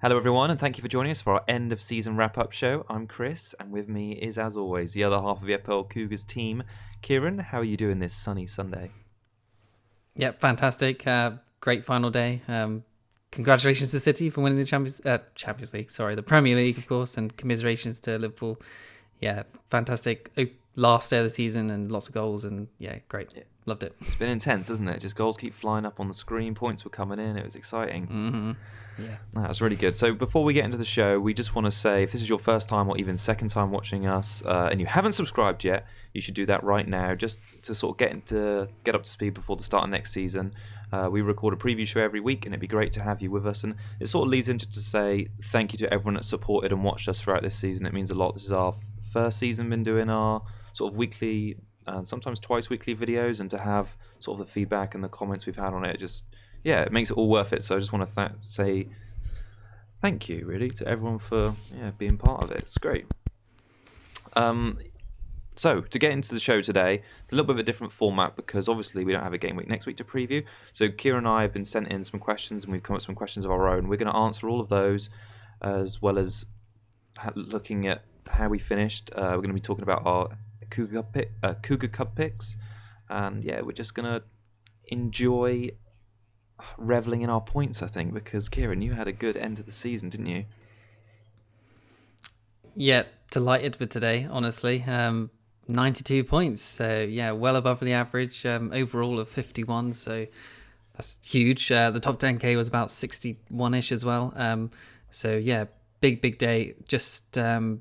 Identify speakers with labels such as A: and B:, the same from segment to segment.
A: Hello everyone, and thank you for joining us for our end of season wrap-up show. I'm Chris, and with me is, as always, the other half of the FPL Cougars team. Kieran, how are you doing this sunny Sunday?
B: Yeah, fantastic. Great final day. Congratulations to City for winning the Champions League. Sorry, the Premier League, of course, and commiserations to Liverpool. Yeah, fantastic. Last day of the season and lots of goals, and yeah, great. Yeah. Loved it.
A: It's been intense, isn't it? Just goals keep flying up on the screen, points were coming in, it was exciting.
B: Mm-hmm. Yeah.
A: That was really good. So before we get into the show, we just want to say, if this is your first time or even second time watching us, and you haven't subscribed yet, you should do that right now, just to sort of get up to speed before the start of next season. We record a preview show every week, and it'd be great to have you with us. And it sort of leads into to say thank you to everyone that supported and watched us throughout this season. It means a lot. This is our first season been doing our sort of weekly, sometimes twice weekly videos, and to have sort of the feedback and the comments we've had on it, it makes it all worth it. So I just want to say thank you, really, to everyone for being part of it. It's great. So to get into the show today, it's a little bit of a different format because obviously we don't have a game week next week to preview. So Kieran and I have been sent in some questions, and we've come up with some questions of our own. We're going to answer all of those, as well as looking at how we finished. We're going to be talking about our Cougar Cup picks, and we're just going to enjoy reveling in our points, I think, because Kieran, you had a good end of the season, didn't you?
B: Yeah, delighted with today, honestly. 92 points, so yeah, well above the average overall of 51, so that's huge. The top 10k was about 61ish as well, so yeah, big day. Just three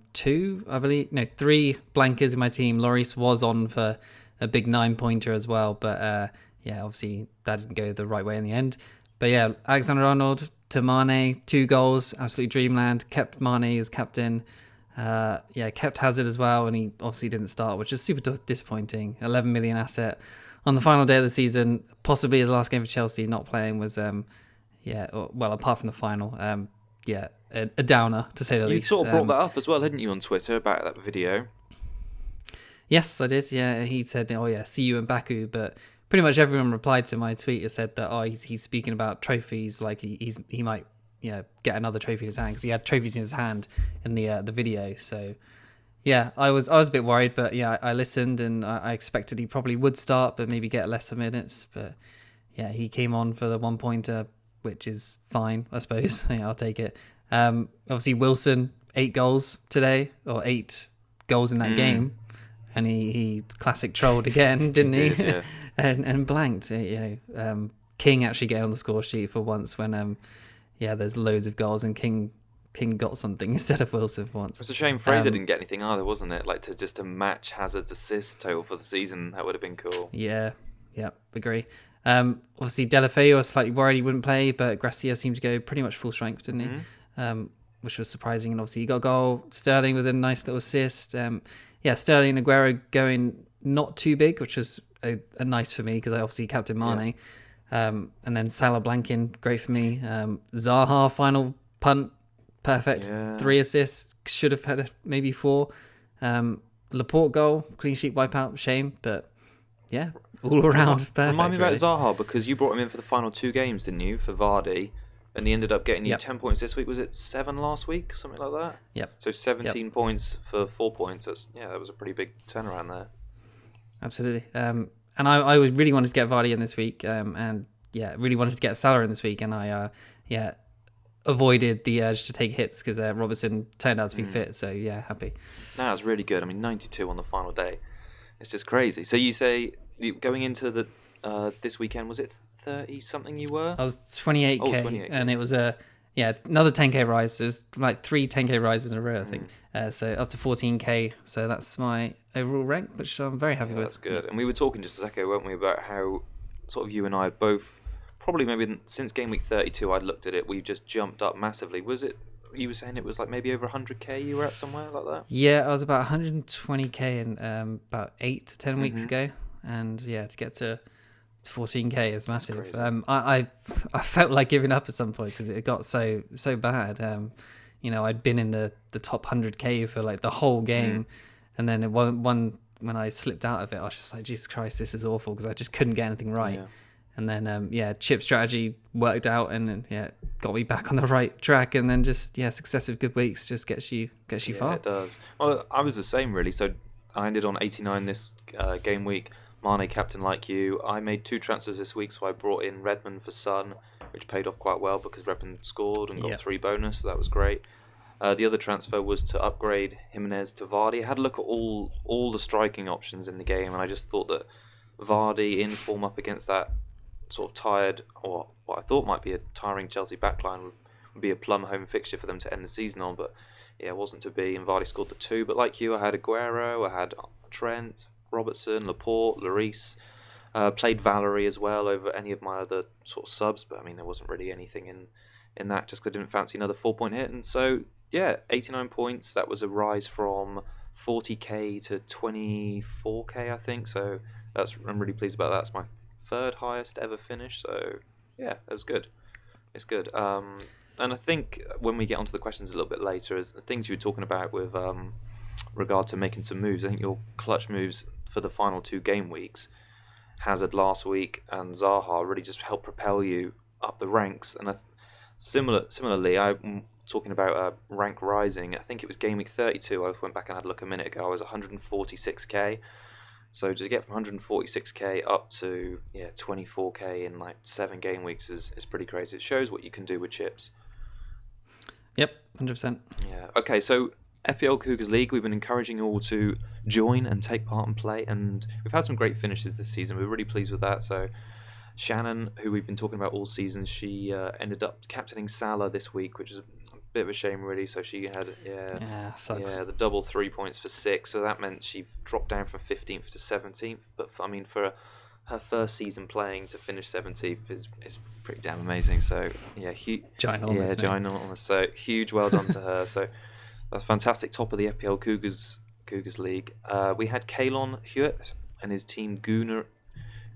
B: blankers in my team. Lloris was on for a big 9-pointer as well, but obviously that didn't go the right way in the end. But yeah, Alexander Arnold to Mane, 2 goals, absolute dreamland. Kept Mane as captain. Kept Hazard as well, and he obviously didn't start, which is super disappointing. 11 million asset on the final day of the season, possibly his last game for Chelsea. Not playing was apart from the final, a downer to say the least.
A: You sort of brought that up as well, hadn't you, on Twitter about that video?
B: Yes, I did. Yeah, he said, "Oh yeah, see you in Baku," but pretty much everyone replied to my tweet and said that he's speaking about trophies, like he might get another trophy in his hand, because he had trophies in his hand in the video. So yeah, I was a bit worried, but yeah, I listened, and I expected he probably would start, but maybe get lesser minutes. But yeah, he came on for the 1-pointer, which is fine, I suppose. Yeah, I'll take it. Obviously Wilson, 8 goals today, or 8 goals in that game, and he classic trolled again, didn't he?
A: Did, yeah.
B: and blanked. King actually getting on the score sheet for once when there's loads of goals, and King got something instead of Wilson for once.
A: It's a shame Fraser didn't get anything either, wasn't it? Like to match Hazard's assist total for the season, that would have been cool.
B: Yeah, agree. Obviously Delafeu, I was slightly worried he wouldn't play, but Gracia seemed to go pretty much full strength, didn't he? Which was surprising. And obviously he got a goal. Sterling with a nice little assist. Sterling and Aguero going not too big, which was a nice for me, because I obviously captain Mane. And then Salah blanking, great for me. Zaha final punt, perfect. 3 assists, should have had maybe 4. Laporte goal, clean sheet wipeout, shame, but yeah, all around perfect.
A: Remind me about
B: really.
A: Zaha, because you brought him in for the final 2 games, didn't you, for Vardy, and he ended up getting you 10 points this week. Was it 7 last week, something like that?
B: Yep.
A: So 17 points for 4 points. That was a pretty big turnaround there.
B: Absolutely. And I really wanted to get Vardy in this week, and really wanted to get Salah in this week, and I avoided the urge to take hits because Robertson turned out to be fit. So yeah, happy.
A: No, it was really good. I mean, 92 on the final day. It's just crazy. So you say going into the this weekend, was it 30 something you were?
B: I was 28k, 28K. And it was another 10k rise. There's like 3 10k rises in a row, I think. So up to 14k. So that's my overall rank, which I'm very happy with.
A: That's good. And we were talking just a second, weren't we, about how sort of you and I both, probably maybe since game week 32, I'd looked at it, we just jumped up massively. Was it, you were saying it was like maybe over 100k you were at somewhere like that?
B: Yeah, I was about 120k in about 8 to 10 weeks ago. And to get to 14k is massive. I felt like giving up at some point because it got so bad. I'd been in the top 100k for like the whole game, and then when I slipped out of it, I was just like, Jesus Christ, this is awful, because I just couldn't get anything right. And then chip strategy worked out, and got me back on the right track. And then just successive good weeks just gets you far.
A: It does. Well, I was the same really. So I ended on 89 this game week. Mane captain like you. I made 2 transfers this week, so I brought in Redmond for Son, which paid off quite well because Redmond scored and got 3 bonus, so that was great. The other transfer was to upgrade Jimenez to Vardy. I had a look at all the striking options in the game, and I just thought that Vardy in form up against that sort of tired, or what I thought might be a tiring Chelsea backline would be a plum home fixture for them to end the season on, but it wasn't to be, and Vardy scored the 2. But like you, I had Aguero, I had Trent, Robertson, Laporte, Lloris, played Valerie as well over any of my other sort of subs, but I mean there wasn't really anything in that just because I didn't fancy another 4-point hit. And so 89 points, that was a rise from 40k to 24k I think, so I'm really pleased about that. That's my 3rd highest ever finish, so that's good. It's good. And I think when we get onto the questions a little bit later, is the things you were talking about with regard to making some moves. I think your clutch moves for the final 2 game weeks, Hazard last week and Zaha, really just helped propel you up the ranks. And similarly, I'm talking about rank rising. I think it was game week 32. I went back and had a look a minute ago. I was 146k. So to get from 146k up to 24k in like 7 game weeks is pretty crazy. It shows what you can do with chips.
B: Yep, 100%.
A: Yeah. Okay, so FPL Cougars League, we've been encouraging you all to join and take part and play, and we've had some great finishes this season. We're really pleased with that. So Shannon, who we've been talking about all season, she ended up captaining Salah this week, which is a bit of a shame really. So she had
B: sucks.
A: the double 3 points for 6, so that meant she dropped down from 15th to 17th. But for her first season playing to finish 17th is pretty damn amazing. So ginormous. So huge well done to her. So that's fantastic. Top of the FPL Cougars League. We had Kalon Hewitt and his team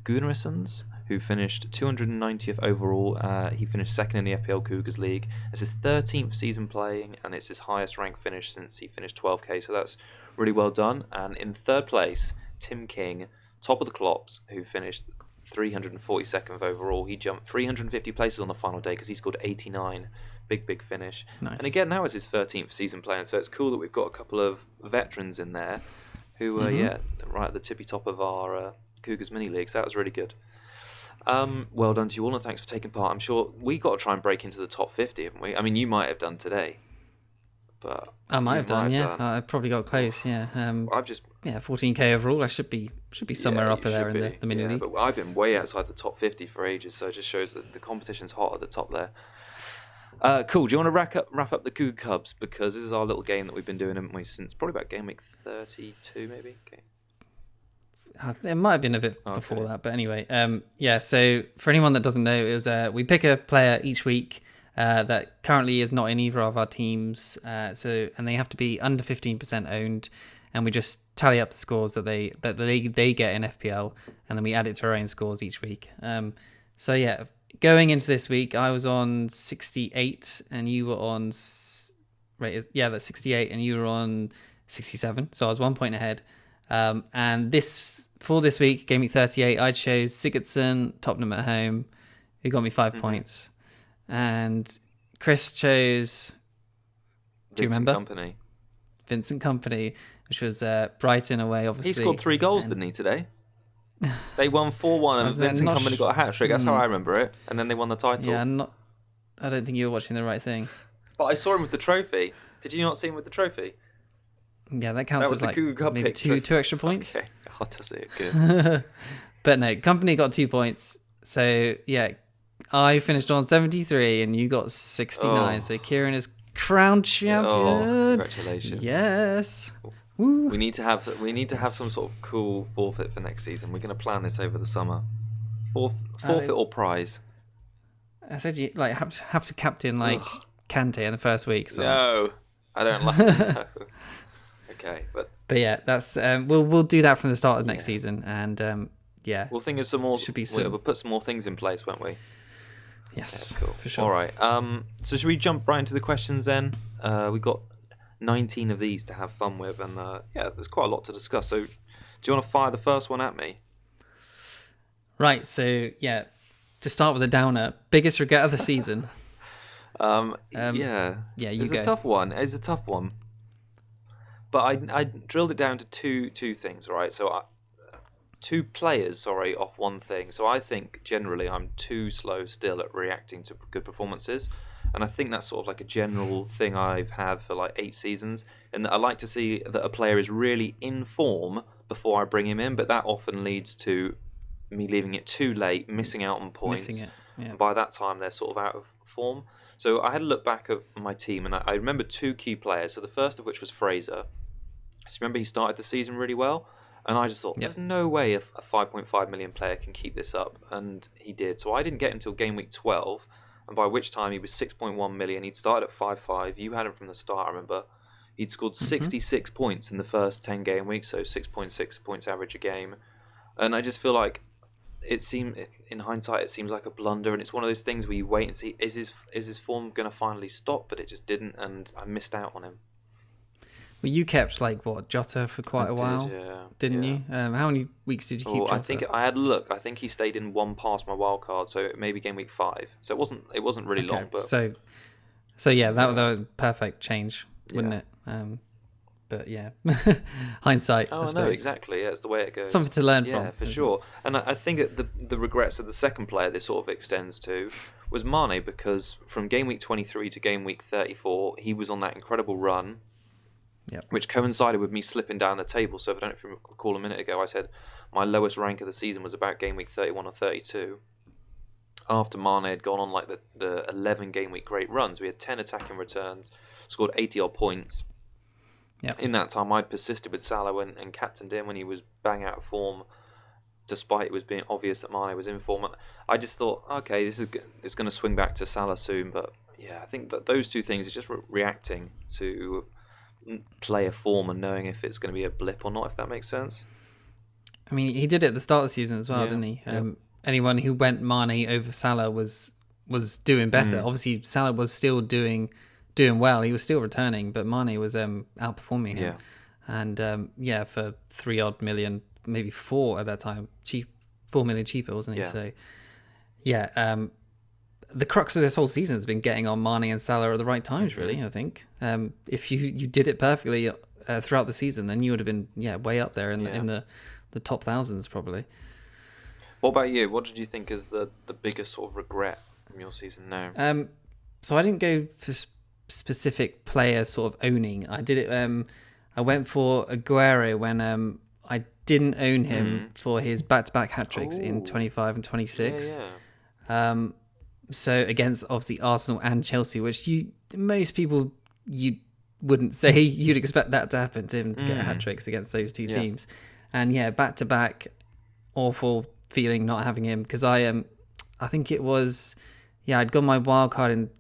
A: Gunnarsons, who finished 290th overall. He finished 2nd in the FPL Cougars League. It's his 13th season playing, and it's his highest rank finish since he finished 12k, so that's really well done. And in 3rd place, Tim King, top of the Klops, who finished 342nd overall. He jumped 350 places on the final day because he scored 89. Big finish.
B: Nice.
A: And again, now it's his 13th season playing, so it's cool that we've got a couple of veterans in there who are right at the tippy top of our Cougars mini leagues. That was really good. Well done to you all, and thanks for taking part. I'm sure we got to try and break into the top 50, haven't we? I mean, you might have done today, but
B: I might have done. I probably got close.
A: I've just
B: 14k overall. I should be somewhere up there in the mini league.
A: But I've been way outside the top 50 for ages, so it just shows that the competition's hot at the top there. Cool. Do you want to wrap up the Cougar Cubs, because this is our little game that we've been doing, haven't we, since probably about game week 32, maybe? Okay.
B: It might have been a bit before that, but anyway, so for anyone that doesn't know, it was we pick a player each week that currently is not in either of our teams, and they have to be under 15% owned, and we just tally up the scores that they get in FPL, and then we add it to our own scores each week. Going into this week, I was on 68, and you were on that's 68, and you were on 67, so I was 1 point ahead. And this week, game week 38, I chose Sigurdsson, Tottenham at home, who got me 5 points, and Chris chose. Do you remember? Vincent Kompany, which was Brighton away. Obviously,
A: he scored 3 goals, didn't he, today? They won 4-1, and Vincent Kompany got a hat trick. That's how I remember it. And then they won the title.
B: Yeah, I don't think you were watching the right thing.
A: But I saw him with the trophy. Did you not see him with the trophy?
B: Yeah, that counts as like maybe two extra points.
A: Okay, I'll just say it. Good.
B: But no, Company got 2 points. So yeah, I finished on 73 and you got 69. So Kieran is crowned champion.
A: Oh, congratulations!
B: Yes.
A: Woo. We need to have some sort of cool forfeit for next season. We're going to plan this over the summer. Forfeit or prize.
B: I said you like have to captain like Kante in the first week. So.
A: No, I don't like. No. Okay, but
B: yeah, that's we'll do that from the start of next season, and
A: we'll think of some more. We'll put some more things in place, won't we?
B: Yes,
A: cool.
B: For sure.
A: All right. So should we jump right into the questions then? We got 19 of these to have fun with, and there's quite a lot to discuss. So, do you want to fire the first one at me?
B: Right. So to start with a downer, biggest regret of the season.
A: Yeah,
B: you
A: it's
B: go.
A: a tough one. It's a tough one. But I drilled it down to two things, right? So two players, off one thing. So I think generally I'm too slow still at reacting to good performances, and I think that's sort of like a general thing I've had for like 8 seasons. And I like to see that a player is really in form before I bring him in, but that often leads to me leaving it too late, missing out on points.
B: Missing it, yeah.
A: And by that time they're sort of out of form. So I had a look back at my team, and I remember 2 key players. So the first of which was Fraser. So remember he started the season really well, and I just thought, there's no way a 5.5 million player can keep this up, and he did. So I didn't get him until game week 12, and by which time he was 6.1 million. He'd started at 5.5. You had him from the start, I remember. He'd scored 66 points in the first 10 game weeks, so 6.6 points average a game. And I just feel like in hindsight, it seems like a blunder, and it's one of those things where you wait and see, is his form going to finally stop? But it just didn't, and I missed out on him.
B: Well, you kept Jota for quite a while, didn't you? How many weeks did you keep Jota?
A: I think I had a look. I think he stayed in one past my wild card, so maybe game week 5. So it wasn't really long, but
B: so yeah, that was a perfect change, wouldn't it? But yeah, hindsight.
A: Oh, no, exactly. Yeah, it's the way it goes.
B: Something to learn from.
A: Yeah, for sure. And I think that the regrets of the second player this sort of extends to was Mane, because from game week 23 to game week 34, he was on that incredible run.
B: Yep.
A: Which coincided with me slipping down the table. So if I don't know if you recall a minute ago, I said my lowest rank of the season was about game week 31 or 32. After Mane had gone on like the 11 game week great runs, we had 10 attacking returns, scored 80 odd points.
B: Yep.
A: In that time, I'd persisted with Salah and captained him when he was bang out of form, despite it was being obvious that Mane was in form. I just thought, okay, it's going to swing back to Salah soon. But yeah, I think that those two things are just reacting to player form and knowing if it's going to be a blip or not, if that makes sense.
B: I mean, he did it at the start of the season as well, didn't he? Anyone who went Mane over Salah was doing better. Obviously, Salah was still doing well. He was still returning, but Mane was outperforming him. And for 3 odd million, maybe 4 at that time, 4 million cheaper, wasn't he?
A: Yeah.
B: So the crux of this whole season has been getting on Mane and Salah at the right times, really, I think. If you did it perfectly throughout the season, then you would have been way up there in the top thousands, probably.
A: What about you? What did you think is the biggest sort of regret from your season now?
B: So I didn't go for specific players sort of owning. I did it. I went for Aguero when I didn't own him for his back-to-back hat-tricks in 25 and 26. So against obviously Arsenal and Chelsea, which most people you wouldn't say you'd expect that to happen to him to get hat-tricks against those two teams. And back-to-back, awful feeling not having him, because I think it was I'd got my wild card in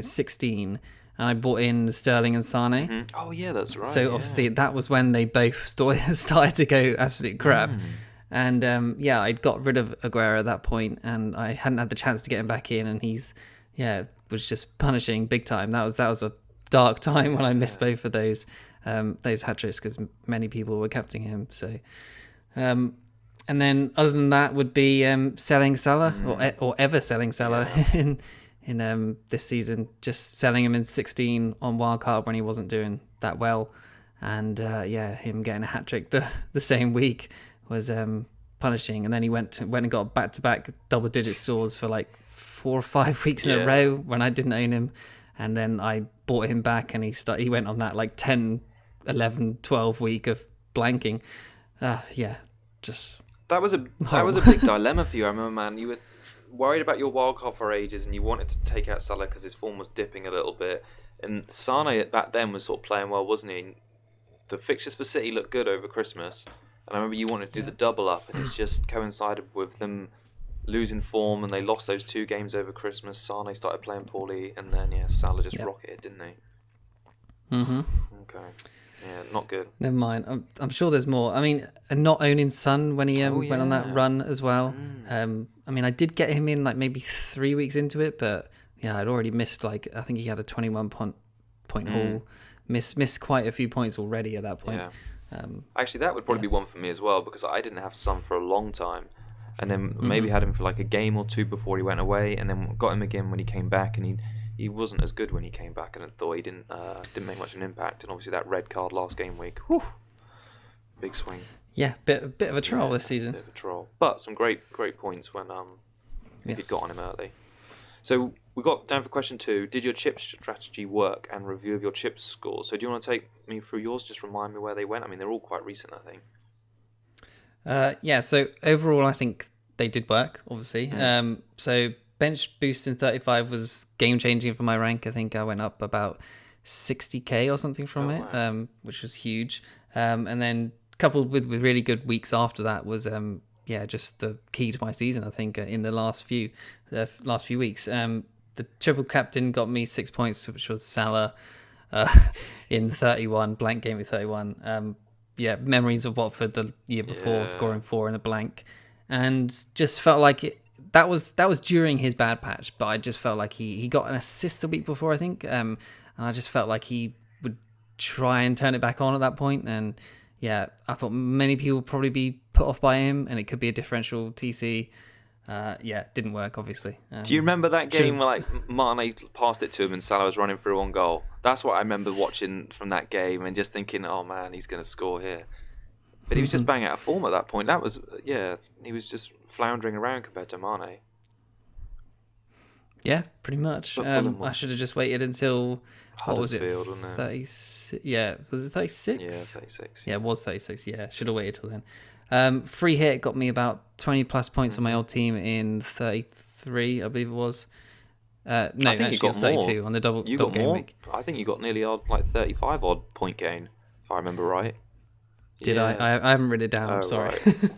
B: 16, and I bought in Sterling and Sane.
A: Oh yeah, that's right.
B: So obviously that was when they both started to go absolute crap. And I'd got rid of Aguero at that point, and I hadn't had the chance to get him back in, and he's was just punishing big time. That was a dark time when I missed both of those hat-tricks, because many people were captaining him. So and then other than that would be selling Salah or ever selling Salah in this season, just selling him in 16 on wildcard when he wasn't doing that well, and him getting a hat-trick the same week was punishing. And then he went and got back-to-back double-digit scores for like 4 or 5 weeks in a row when I didn't own him, and then I bought him back, and he went on that like 10, 11, 12 week of blanking. Just
A: that was a big dilemma for you. I remember, man, you were worried about your wildcard for ages, and you wanted to take out Salah because his form was dipping a little bit. And Sane back then was sort of playing well, wasn't he? The fixtures for City looked good over Christmas, and I remember you wanted to do the double up, and it's just coincided with them losing form, and they lost those 2 games over Christmas. Sane started playing poorly, and then Salah just rocketed, didn't he? Okay. Yeah, not good.
B: Never mind. I'm sure there's more. I mean, not owning Son when he went on that run as well. I mean, I did get him in like maybe 3 weeks into it, but I'd already missed I think he had a 21 point haul. Missed quite a few points already at that point.
A: Yeah. Actually, that would probably be one for me as well, because I didn't have Son for a long time. and then maybe had him for like a game or two before he went away, and then got him again when he came back, and he wasn't as good when he came back, and I thought he didn't make much of an impact, and obviously that red card last game week, whew, big swing.
B: Yeah, bit of a troll this season.
A: Bit of a troll, but some great points when if you got on him early. So we got down for question 2. Did your chip strategy work? And review of your chip scores. So do you want to take me through yours? Just remind me where they went. I mean, they're all quite recent, I think.
B: Yeah. So overall, I think they did work. Obviously. So bench boost in 35 was game changing for my rank. I think I went up about 60k or something from it,
A: wow.
B: Which was huge. And then coupled with really good weeks after that was just the key to my season. I think in the last few weeks, the triple captain got me 6 points, which was Salah in 31 blank game with 31. Memories of Watford the year before, scoring 4 in a blank, and just felt like that was during his bad patch. But I just felt like he got an assist the week before, I think, and I just felt like he would try and turn it back on at that point. And yeah, I thought many people would probably be put off by him, and it could be a differential TC. Didn't work, obviously.
A: Do you remember that game where like Mane passed it to him and Salah was running through on goal? That's what I remember watching from that game and just thinking, oh man, he's going to score here. But he was just bang out of form at that point. That was, he was just floundering around compared to Mane.
B: Yeah, pretty much. I should have just waited until... What was it?
A: Wasn't it?
B: 36. Yeah, was it 36?
A: Yeah, 36.
B: Yeah, it was 36. Yeah, should have waited till then. Free hit got me about 20 plus points on my old team in 33, I believe it was. No, I think you got 32 on the double game
A: more?
B: week.
A: I think you got nearly 35 odd point gain, if I remember right.
B: Did I? I haven't written it down. I'm sorry.
A: Right.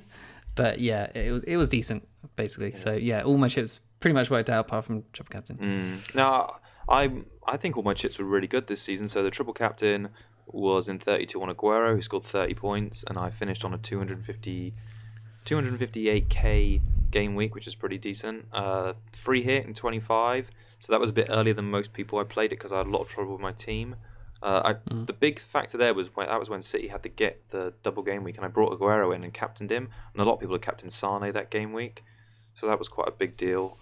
B: But yeah, it was decent basically. So yeah, all my chips pretty much worked out apart from triple captain.
A: Now I think all my chips were really good this season. So the triple captain was in 32 on Aguero, who scored 30 points, and I finished on a 258k game week, which is pretty decent. Free hit in 25, so that was a bit earlier than most people. I played it because I had a lot of trouble with my team. The big factor there was when City had to get the double game week, and I brought Aguero in and captained him, and a lot of people had captained Sane that game week. So that was quite a big deal,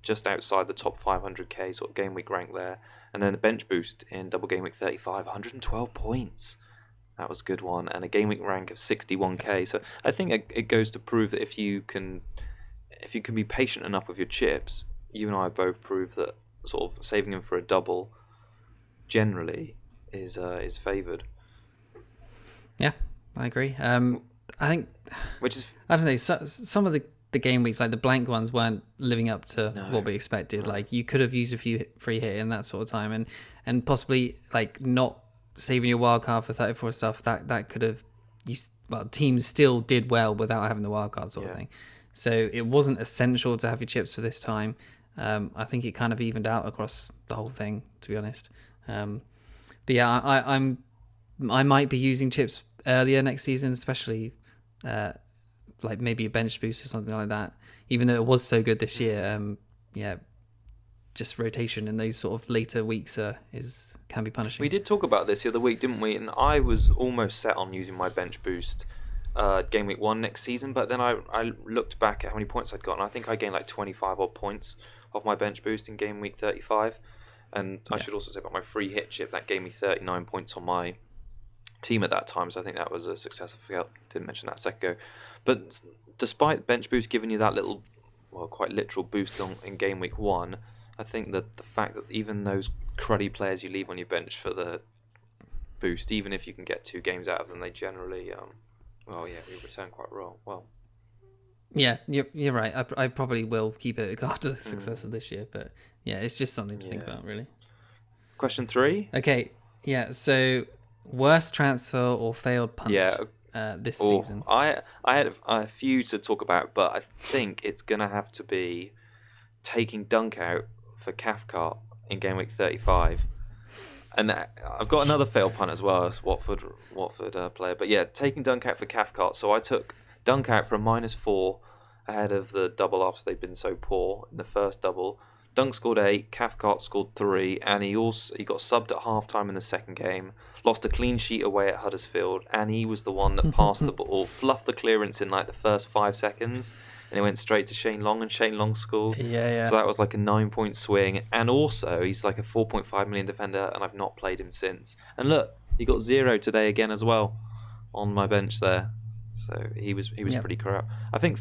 A: just outside the top 500k sort of game week rank there. And then the bench boost in double game week 35, 112 points. That was a good one. And a game week rank of 61k. So I think it goes to prove that if you can be patient enough with your chips, you and I both prove that sort of saving them for a double generally is favoured.
B: Yeah, I agree. I think, I don't know, some of the game weeks, like the blank ones, weren't living up to what we expected. Like you could have used a few free hit in that sort of time, and possibly like not saving your wild card for 34 stuff. That could have teams still did well without having the wild card sort of thing. So it wasn't essential to have your chips for this time. I think it kind of evened out across the whole thing, to be honest. But yeah, I might be using chips earlier next season, especially like maybe a bench boost or something like that. Even though it was so good this year, just rotation in those sort of later weeks can be punishing.
A: We did talk about this the other week, didn't we? And I was almost set on using my bench boost game week 1 next season, but then I looked back at how many points I'd got, and I think I gained like 25 odd points off my bench boost in game week 35. And I should also say about my free hit chip, that gave me 39 points on my team at that time, so I think that was a success. I didn't mention that a second ago. But despite bench boost giving you that little, quite literal boost in game week 1, I think that the fact that even those cruddy players you leave on your bench for the boost, even if you can get 2 games out of them, they generally, we return quite well.
B: Yeah, you're right. I probably will keep it after the success of this year, but yeah, it's just something to think about, really.
A: Question 3.
B: Okay, yeah. So, worst transfer or failed punt this season?
A: I had a few to talk about, but I think it's gonna have to be taking Dunk out for Cathcart in game week 35. And I've got another failed punt as well as Watford player. But yeah, taking Dunk out for Cathcart. So I took Dunk out for a -4 ahead of the double after they'd been so poor in the first double. Dunk scored 8, Cathcart scored 3, and he got subbed at half-time in the second game, lost a clean sheet away at Huddersfield, and he was the one that passed the ball, fluffed the clearance in like the first 5 seconds, and it went straight to Shane Long, and Shane Long scored.
B: Yeah.
A: So that was like a 9-point swing, and also he's like a 4.5 million defender, and I've not played him since. And look, he got 0 today again as well on my bench there. So he was pretty crap. I think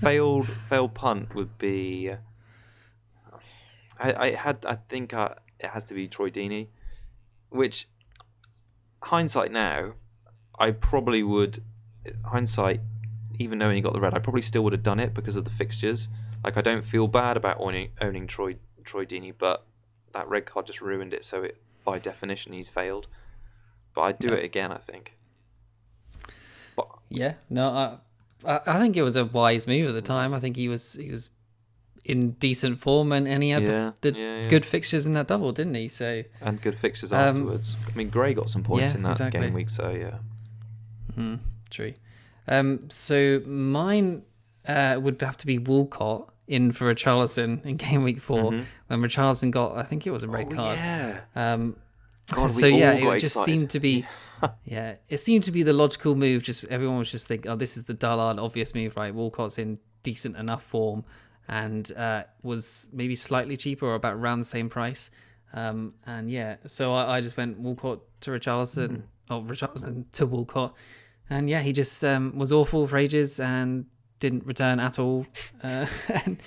A: failed punt would be. I think it has to be Troy Deeney, which hindsight now, I probably would. Hindsight, even knowing he got the red, I probably still would have done it because of the fixtures. Like, I don't feel bad about owning Troy Deeney, but that red card just ruined it. So by definition, he's failed. But I'd do it again, I think. But
B: yeah, no, I think it was a wise move at the time. I think he was in decent form, and he had the good fixtures in that double, didn't he? So
A: and good fixtures afterwards. I mean, Gray got some points in that game week, so yeah.
B: True. So mine would have to be Walcott in for Richarlison in game week 4 when Richarlison got, I think it was a red card.
A: Yeah.
B: God, so it just seemed to be, it seemed to be the logical move. Just everyone was just thinking, oh, this is the dullard obvious move, right? Walcott's in decent enough form, and was maybe slightly cheaper or about around the same price. So I just went Walcott to Richarlison, or Richarlison to Walcott, and he just was awful for ages and didn't return at all. And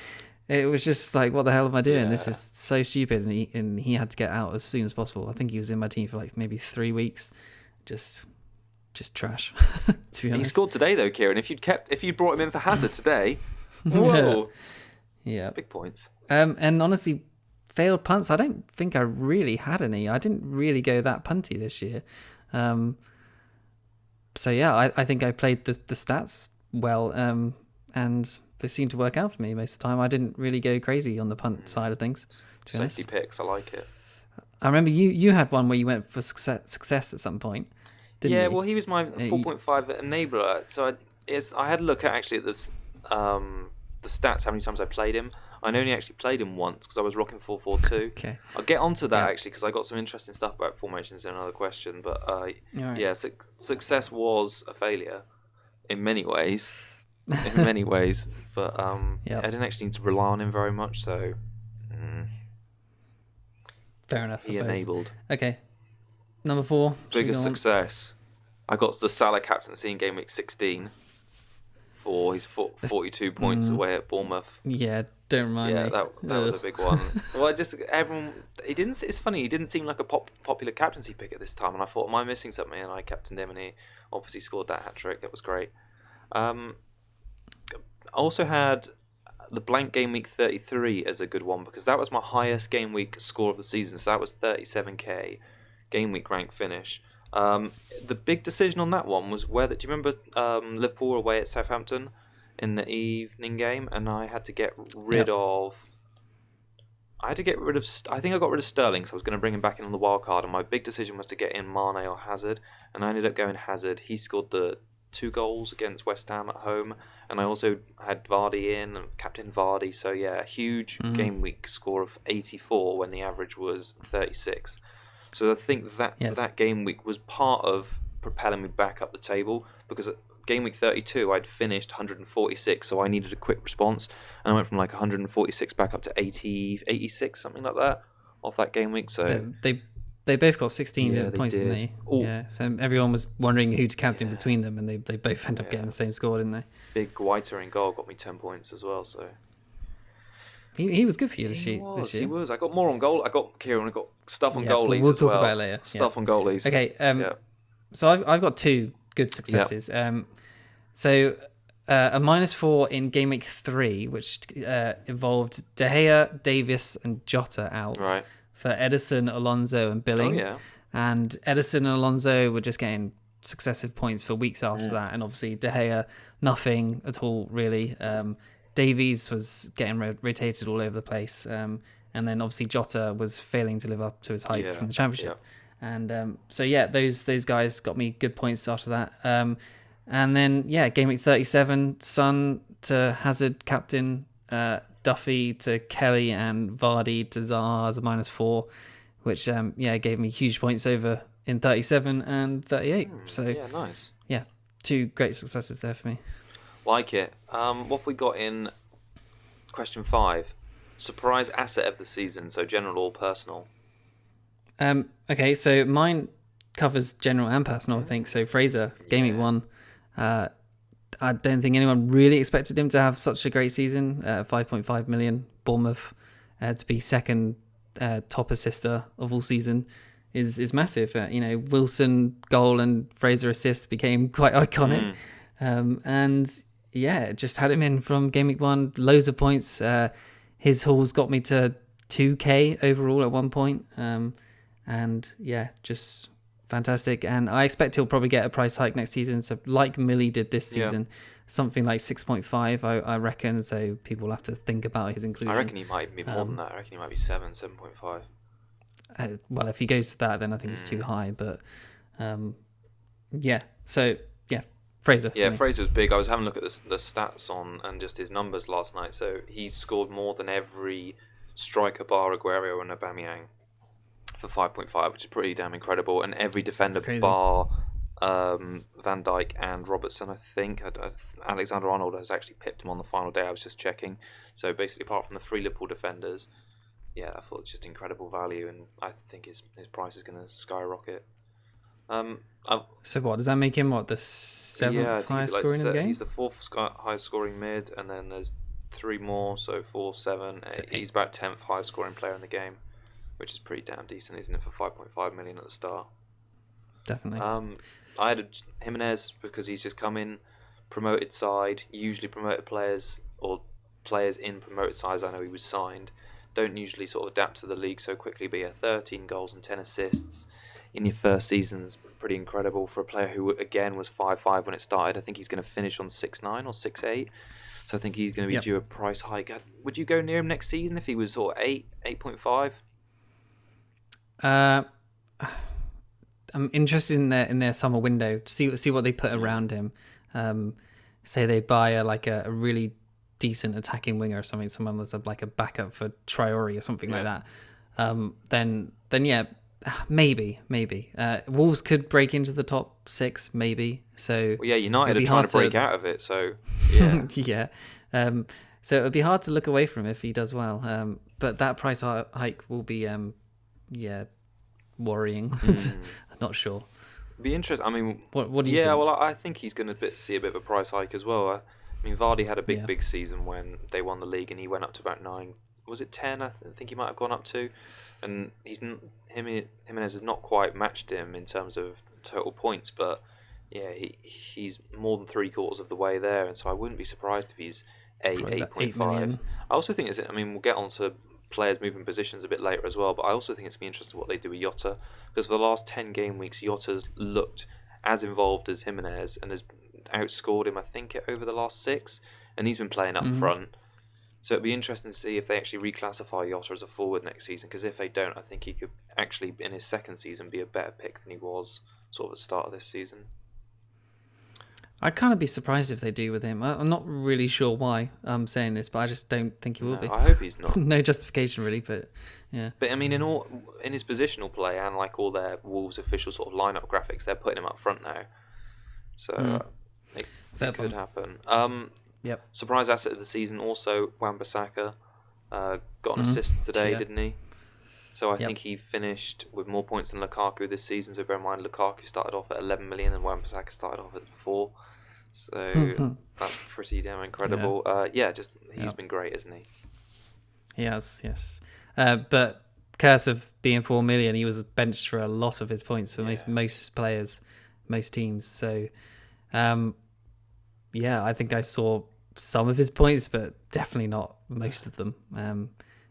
B: it was just like, what the hell am I doing? This is so stupid. And he had to get out as soon as possible. I think he was in my team for like maybe 3 weeks. Just trash, to be honest.
A: He scored today though, Kieran. If you'd brought him in for Hazard today, whoa.
B: Yeah.
A: Big points. And
B: honestly, failed punts, I don't think I really had any. I didn't really go that punty this year. I think I played the stats well, and they seem to work out for me most of the time. I didn't really go crazy on the punt side of things.
A: Safety picks, I like it.
B: I remember you had one where you went for success at some point, didn't you?
A: Well, he was my 4.5 enabler. So I had a look at actually at this, the stats, how many times I played him. I only actually played him once because I was rocking 4-4-2.
B: Okay.
A: I'll get onto that actually because I got some interesting stuff about formations in another question. But success was a failure in many ways. But I didn't actually need to rely on him very much. So
B: fair enough.
A: He enabled.
B: Okay. Number 4.
A: Biggest success. I got the Salah captaincy in game week 16 for his 42 points away at Bournemouth.
B: Yeah, don't remind me.
A: Yeah, that was a big one. Well, it's funny, he didn't seem like a popular captaincy pick at this time, and I thought, am I missing something? And I captained him, and he obviously scored that hat-trick. It was great. I also had the blank game week 33 as a good one, because that was my highest game week score of the season, so that was 37k game week rank finish. The big decision on that one was whether, do you remember Liverpool were away at Southampton in the evening game, and I had to get rid of I think I got rid of Sterling, so I was going to bring him back in on the wild card, and my big decision was to get in Mane or Hazard, and I ended up going Hazard. He scored the 2 goals against West Ham at home, and I also had Vardy in, and Captain Vardy, so a huge game week score of 84 when the average was 36. So I think that game week was part of propelling me back up the table, because at game week 32 I'd finished 146, so I needed a quick response, and I went from like 146 back up to 86, something like that, off that game week. So
B: they both got 16 points,
A: did.
B: didn't they? Yeah. So everyone was wondering who to captain between them, and they both ended up getting the same score, didn't they?
A: Big Guaita in goal got me 10 points as well. So
B: he was good for you this year.
A: He was. I got more on goal. I got Kieran. I got stuff on goalies
B: we'll
A: as well.
B: talk about it later.
A: Stuff on goalies.
B: Okay. So I've got 2 good successes. So a -4 in game week 3, which involved De Gea, Davis, and Jota out for Edison, Alonso, and Billing.
A: Oh, yeah.
B: And Edison and Alonso were just getting successive points for weeks after that, and obviously De Gea, nothing at all really. Davies was getting rotated all over the place, and then obviously Jota was failing to live up to his hype from the Championship. And those guys got me good points after that. And then game week 37, Son to Hazard captain, Duffy to Kelly and Vardy to Zaha as a -4, which gave me huge points over in 37 and 38. So
A: yeah, nice.
B: Yeah, 2 great successes there for me.
A: Like it. What have we got in question 5? Surprise asset of the season, so general or personal?
B: Okay, so mine covers general and personal, I think. So Fraser, Gaming 1. I don't think anyone really expected him to have such a great season. 5.5 million, Bournemouth, to be second top assister of all season is massive. Wilson goal and Fraser assist became quite iconic. And yeah, just had him in from Game Week 1, loads of points. His hauls got me to 2k overall at one point. And yeah, just fantastic. And I expect he'll probably get a price hike next season. So like Millie did this season, something like 6.5, I reckon. So people will have to think about his inclusion.
A: I reckon he might be more than that. I reckon he might be 7.5.
B: Well, if he goes to that, then I think it's too high. But Fraser.
A: Yeah, Fraser was big. I was having a look at the stats on and just his numbers last night. So he's scored more than every striker bar Aguero and Aubameyang for 5.5, which is pretty damn incredible. And every defender bar Van Dijk and Robertson, I think. Alexander-Arnold has actually pipped him on the final day. I was just checking. So basically, apart from the 3 Liverpool defenders, yeah, I thought it's just incredible value, and I think his price is going to skyrocket.
B: So what does that make him? What, the 7th highest scoring in the game?
A: He's the 4th highest scoring mid, and then there's 3 more, so 4, 7, 8. So he's about 10th highest scoring player in the game, which is pretty damn decent, isn't it, for 5.5 million at the start?
B: Definitely.
A: I had Jimenez because he's just come in, promoted side. Usually promoted players or players in promoted sides, I know he was signed, don't usually sort of adapt to the league so quickly, but 13 goals and 10 assists in your first season is pretty incredible for a player who, again, was 5.5 when it started. I think he's going to finish on 6.9 or 6.8, so I think he's going to be due a price hike. Would you go near him next season if he was sort of 8.5?
B: I'm interested in their summer window to see what they put around him. Say they buy a really decent attacking winger or something, someone that's like a backup for Traore or something like that. Then yeah, maybe. Wolves could break into the top 6, maybe. So
A: United are trying to break out of it. So yeah,
B: so it would be hard to look away from if he does well. But that price hike will be worrying. I'm not sure.
A: It'd be interesting. I mean,
B: what do you think?
A: Well, I think he's going to see a bit of a price hike as well. I mean, Vardy had a big season when they won the league, and he went up to about 9. Was it 10? I think he might have gone up to. And Jimenez has not quite matched him in terms of total points, but he's more than 3/4 of the way there, and so I wouldn't be surprised if he's 8.5. I also think we'll get on to players moving positions a bit later as well, but I also think it's going to be interesting what they do with Jota, because for the last 10 game weeks, Jota's looked as involved as Jimenez and has outscored him, I think, over the last 6, and he's been playing up front. So it'd be interesting to see if they actually reclassify Jota as a forward next season, because if they don't, I think he could actually, in his second season, be a better pick than he was sort of at the start of this season.
B: I'd kind of be surprised if they do with him. I'm not really sure why I'm saying this, but I just don't think he will be.
A: I hope he's not.
B: No justification really, but yeah.
A: But I mean, in his positional play and like all their Wolves official sort of lineup graphics, they're putting him up front now. So it could happen. Surprise asset of the season also, Wan-Bissaka. Got an assist today, didn't he? So I think he finished with more points than Lukaku this season. So bear in mind, Lukaku started off at 11 million and Wan-Bissaka started off at 4. So that's pretty damn incredible. He's been great, isn't he?
B: He has, yes. But curse of being 4 million, he was benched for a lot of his points for most players, most teams. So, I think I saw some of his points, but definitely not most of them. And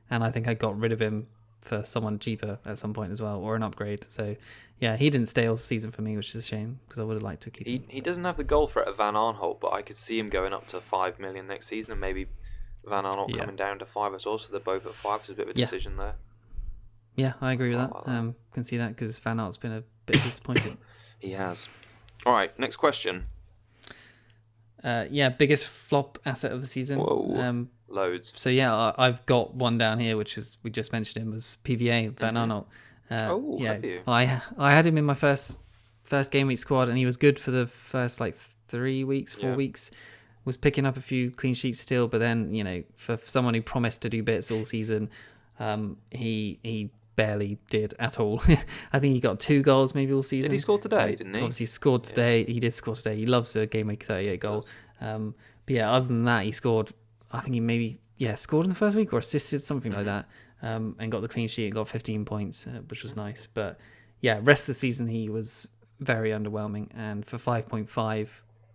B: I think I got rid of him for someone cheaper at some point as well, or an upgrade. So yeah, he didn't stay all season for me, which is a shame, because I would have liked to keep him.
A: He doesn't have the goal threat of Van Aanholt, but I could see him going up to 5 million next season, and maybe Van Aanholt coming down to 5 as well, so they're both at 5. It's a bit of a decision there.
B: Yeah, I agree with that. Can see that, because Van Aanholt's been a bit disappointing.
A: He has. All right, next question.
B: Biggest flop asset of the season.
A: Whoa. loads.
B: So yeah, I've got one down here, which is we just mentioned him was PVA Van Arnold.
A: Have you?
B: I had him in my first game week squad, and he was good for the first like 4 weeks. Was picking up a few clean sheets still, but then for someone who promised to do bits all season, he barely did at all. I think he got 2 goals maybe all season.
A: Did he score today? Didn't he?
B: Obviously scored today. He did score today. He loves a game week 38 goal. But yeah, other than that, he scored. I think he maybe scored in the first week or assisted something like that, and got the clean sheet and got 15 points, which was nice. But yeah, rest of the season he was very underwhelming, and for 5.5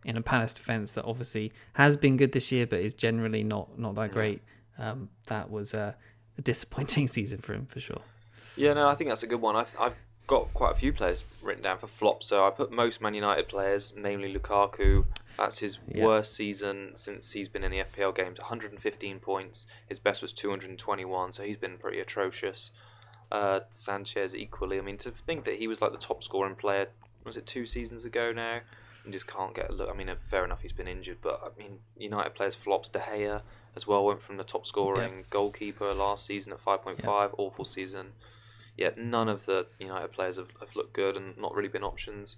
B: in a Palace defence that obviously has been good this year but is generally not that great, that was a disappointing season for him for sure.
A: Yeah, no, I think that's a good one. I've got quite a few players written down for flops, so I put most Man United players, namely Lukaku. That's his worst season since he's been in the FPL games. 115 points. His best was 221, so he's been pretty atrocious. Sanchez equally. I mean, to think that he was like the top scoring player, was it 2 seasons ago now? And just can't get a look. I mean, fair enough, he's been injured, but I mean, United players flops. De Gea as well went from the top scoring goalkeeper last season at 5.5, awful season. Yet none of the United players have looked good and not really been options.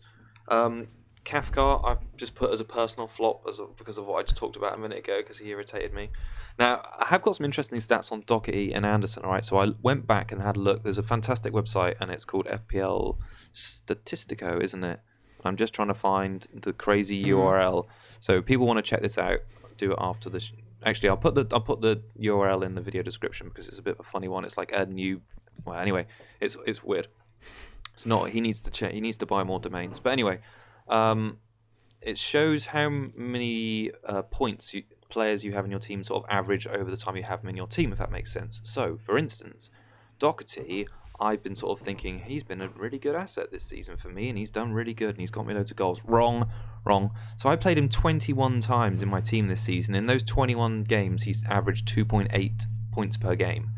A: Kafka, I've just put as a personal flop because of what I just talked about a minute ago, because he irritated me. Now, I have got some interesting stats on Doherty and Anderson, all right? So I went back and had a look. There's a fantastic website, and it's called FPL Statistico, isn't it? I'm just trying to find the crazy URL. So if people want to check this out, do it after this. Actually, I'll put the URL in the video description because it's a bit of a funny one. It's like a new. Well, anyway, it's weird. It's not. He needs to check. He needs to buy more domains. But anyway, it shows how many points players you have in your team sort of average over the time you have them in your team, if that makes sense. So, for instance, Doherty, I've been sort of thinking he's been a really good asset this season for me, and he's done really good, and he's got me loads of goals. Wrong. So I played him 21 times in my team this season. In those 21 games, he's averaged 2.8 points per game.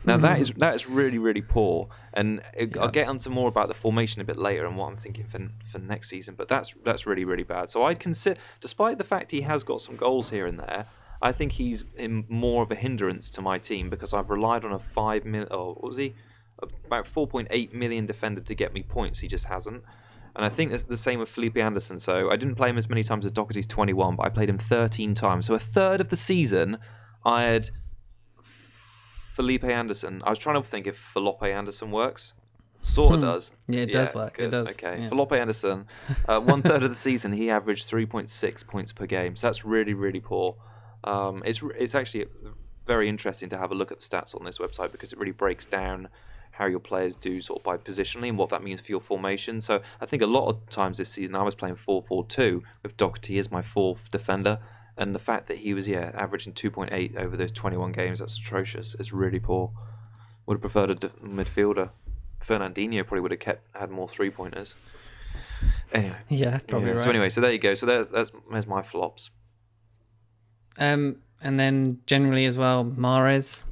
A: Now that is really, really poor, and I'll get onto more about the formation a bit later and what I'm thinking for next season. But that's really, really bad. So I'd consider, despite the fact he has got some goals here and there, I think he's more of a hindrance to my team because I've relied on a about 4.8 million defender to get me points. He just hasn't. And I think that's the same with Felipe Anderson. So I didn't play him as many times as Doherty's 21, but I played him 13 times. So a third of the season, I had Felipe Anderson. I was trying to think if Felipe Anderson works. Sort of does.
B: Yeah, it does work.
A: Good.
B: It does.
A: Okay.
B: Yeah.
A: Felipe Anderson, 1/3 of the season, he averaged 3.6 points per game. So that's really, really poor. It's actually very interesting to have a look at the stats on this website because it really breaks down how your players do sort of by positionally and what that means for your formation. So I think a lot of times this season I was playing 4-4-2 with Doherty as my fourth defender, and the fact that he was averaging 2.8 over those 21 games, that's atrocious. It's really poor. Would have preferred a midfielder. Fernandinho probably would have had more 3-pointers. Anyway.
B: Yeah, probably right.
A: So anyway, so there you go. So there's my flops.
B: And then generally as well, Mahrez.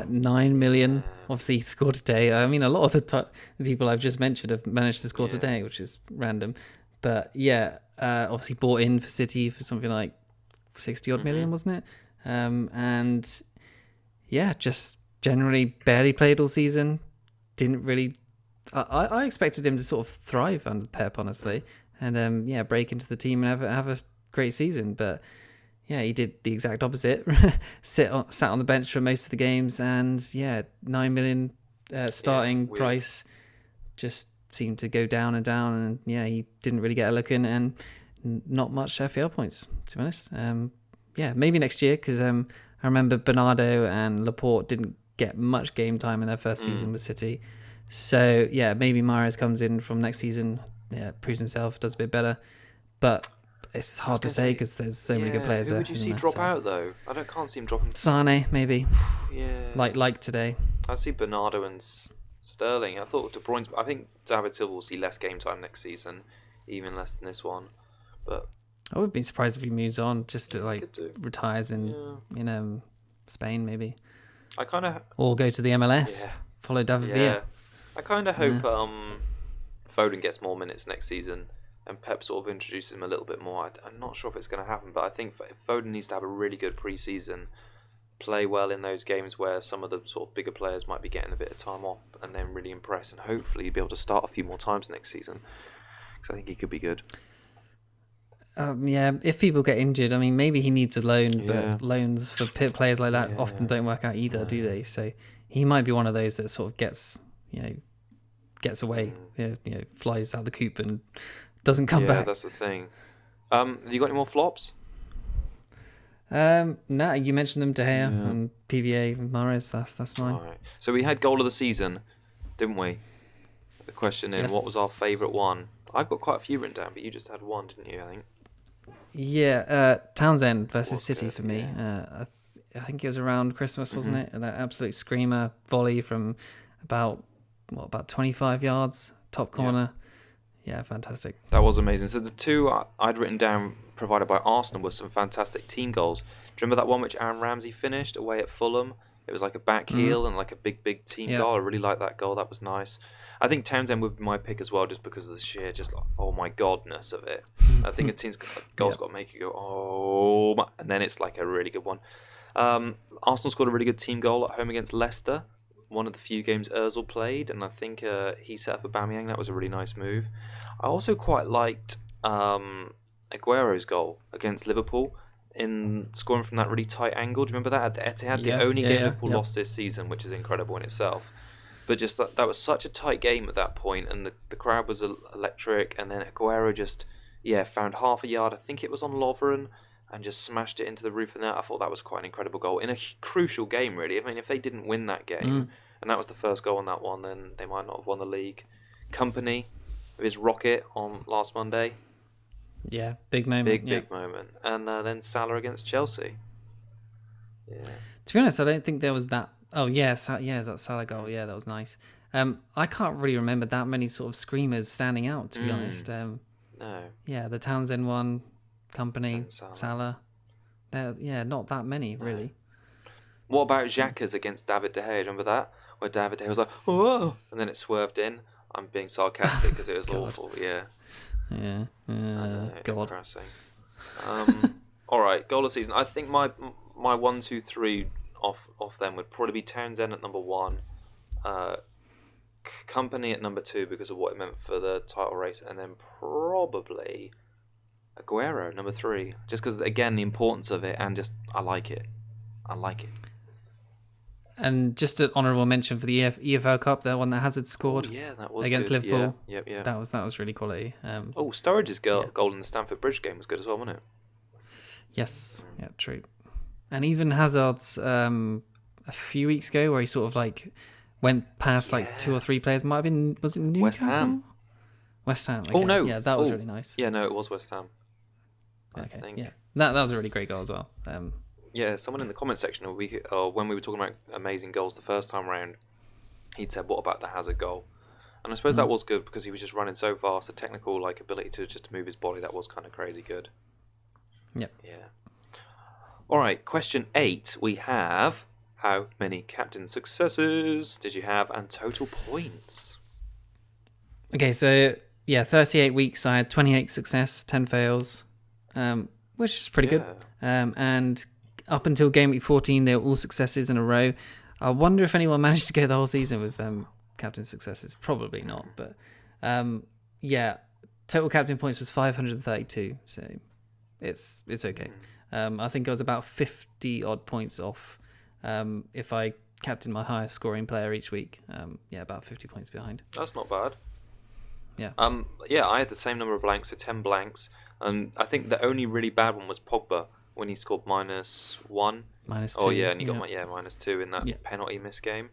B: 9 million. Obviously, he scored today. I mean, a lot of the people I've just mentioned have managed to score today, which is random. But obviously bought in for City for something like 60-odd million, wasn't it? And just generally barely played all season. Didn't really. I expected him to sort of thrive under Pep, honestly, and break into the team and have a great season, but. Yeah, he did the exact opposite. Sat on the bench for most of the games, and 9 million starting price just seemed to go down and down, and he didn't really get a look in, and not much FPL points, to be honest. Maybe next year, because I remember Bernardo and Laporte didn't get much game time in their first season with City. So maybe Mahrez comes in from next season, proves himself, does a bit better, but. It's hard to say because there's so many good players there.
A: Who would you see drop out though? Can't see him dropping.
B: Sane maybe.
A: Yeah.
B: Like today.
A: I see Bernardo and Sterling. I thought De Bruyne. I think David Silva will see less game time next season, even less than this one. But
B: I would be surprised if he moves on just to retires in Spain maybe. Or go to the MLS. Yeah. Follow David Villa.
A: I kind of hope Foden gets more minutes next season. And Pep sort of introduces him a little bit more. I'm not sure if it's going to happen, but I think Foden needs to have a really good pre-season play well in those games where some of the sort of bigger players might be getting a bit of time off, and then really impress, and hopefully be able to start a few more times next season, because I think he could be good.
B: Yeah, if people get injured, I mean, maybe he needs a loan,
A: Yeah.
B: but loans for players like that often don't work out either, do they? So he might be one of those that sort of gets away, flies out the coop and doesn't come back.
A: Yeah, that's the thing. Have you got any more flops?
B: No, you mentioned them, De Gea and PVA, Mahrez. That's mine.
A: All right. So we had goal of the season, didn't we? The question in what was our favourite one? I've got quite a few written down, but you just had one, didn't you? I think.
B: Yeah, Townsend versus
A: Was
B: City
A: good,
B: for me. I think it was around Christmas, wasn't it? And that absolute screamer volley from about 25 yards, top corner. Yeah, fantastic.
A: That was amazing. So the two I'd written down provided by Arsenal were some fantastic team goals. Do you remember that one which Aaron Ramsey finished away at Fulham? It was like a back heel and like a big team goal. I really liked that goal. That was nice. I think Townsend would be my pick as well, just because of the sheer oh my godness of it. I think a team's goal's got to make you go oh my, and then it's like a really good one. Arsenal scored a really good team goal at home against Leicester. One of the few games Ozil played, and I think he set up Aubameyang. That was a really nice move. I also quite liked Aguero's goal against Liverpool in scoring from that really tight angle. Do you remember that at the Etihad? The only game Liverpool lost this season, which is incredible in itself. But just that was such a tight game at that point, and the crowd was electric. And then Aguero just found half a yard. I think it was on Lovren, and just smashed it into the roof of the net. I thought that was quite an incredible goal in a crucial game, really. I mean, if they didn't win that game, and that was the first goal on that one, then they might not have won the league. Company with his rocket on last Monday.
B: Yeah, big moment.
A: Big moment. And then Salah against Chelsea. Yeah.
B: To be honest, I don't think there was that. Oh, that Salah goal. Yeah, that was nice. I can't really remember that many sort of screamers standing out, to be honest.
A: No.
B: Yeah, the Townsend one, Company, Salah. Not that many, really.
A: What about Xhaka's against David De Gea? Do you remember that? Where David De Gea was like, oh, and then it swerved in. I'm being sarcastic because it was awful. Yeah.
B: Yeah. God.
A: Depressing. All right, goal of the season. I think my 1, 2, 3 off them would probably be Townsend at number 1, Company at number 2 because of what it meant for the title race, and then probably Aguero number 3, just because again the importance of it, and just I like it.
B: And just an honourable mention for the EFL Cup, the one that Hazard scored
A: that was
B: against
A: good.
B: Liverpool.
A: Yeah.
B: That was really quality.
A: Sturridge's goal in the Stamford Bridge game was good as well, wasn't it?
B: Yes, yeah, true. And even Hazard's a few weeks ago, where he sort of like went past like 2 or 3 players. Might have been, was it Newcastle? West Ham. Okay.
A: Oh no!
B: Yeah, that was really nice.
A: Yeah, no, it was West Ham.
B: I think. Yeah, that was a really great goal as well.
A: Someone in the comment section when we were talking about amazing goals the first time round, he'd said, "What about the Hazard goal?" And I suppose that was good because he was just running so fast. The technical ability to just move his body, that was kind of crazy good.
B: Yep.
A: Yeah. All right, question 8. We have how many captain successes did you have and total points?
B: Okay, so 38 weeks. I had 28 success, 10 fails, which is pretty good. And up until game week 14, they were all successes in a row. I wonder if anyone managed to go the whole season with captain successes. Probably not, but total captain points was 532, so it's okay. I think I was about 50 odd points off if I captained my highest scoring player each week. About 50 points behind.
A: That's not bad.
B: Yeah.
A: I had the same number of blanks, so 10 blanks, and I think the only really bad one was Pogba when he scored -1.
B: -2.
A: Oh yeah, and he got -2 in that penalty miss game.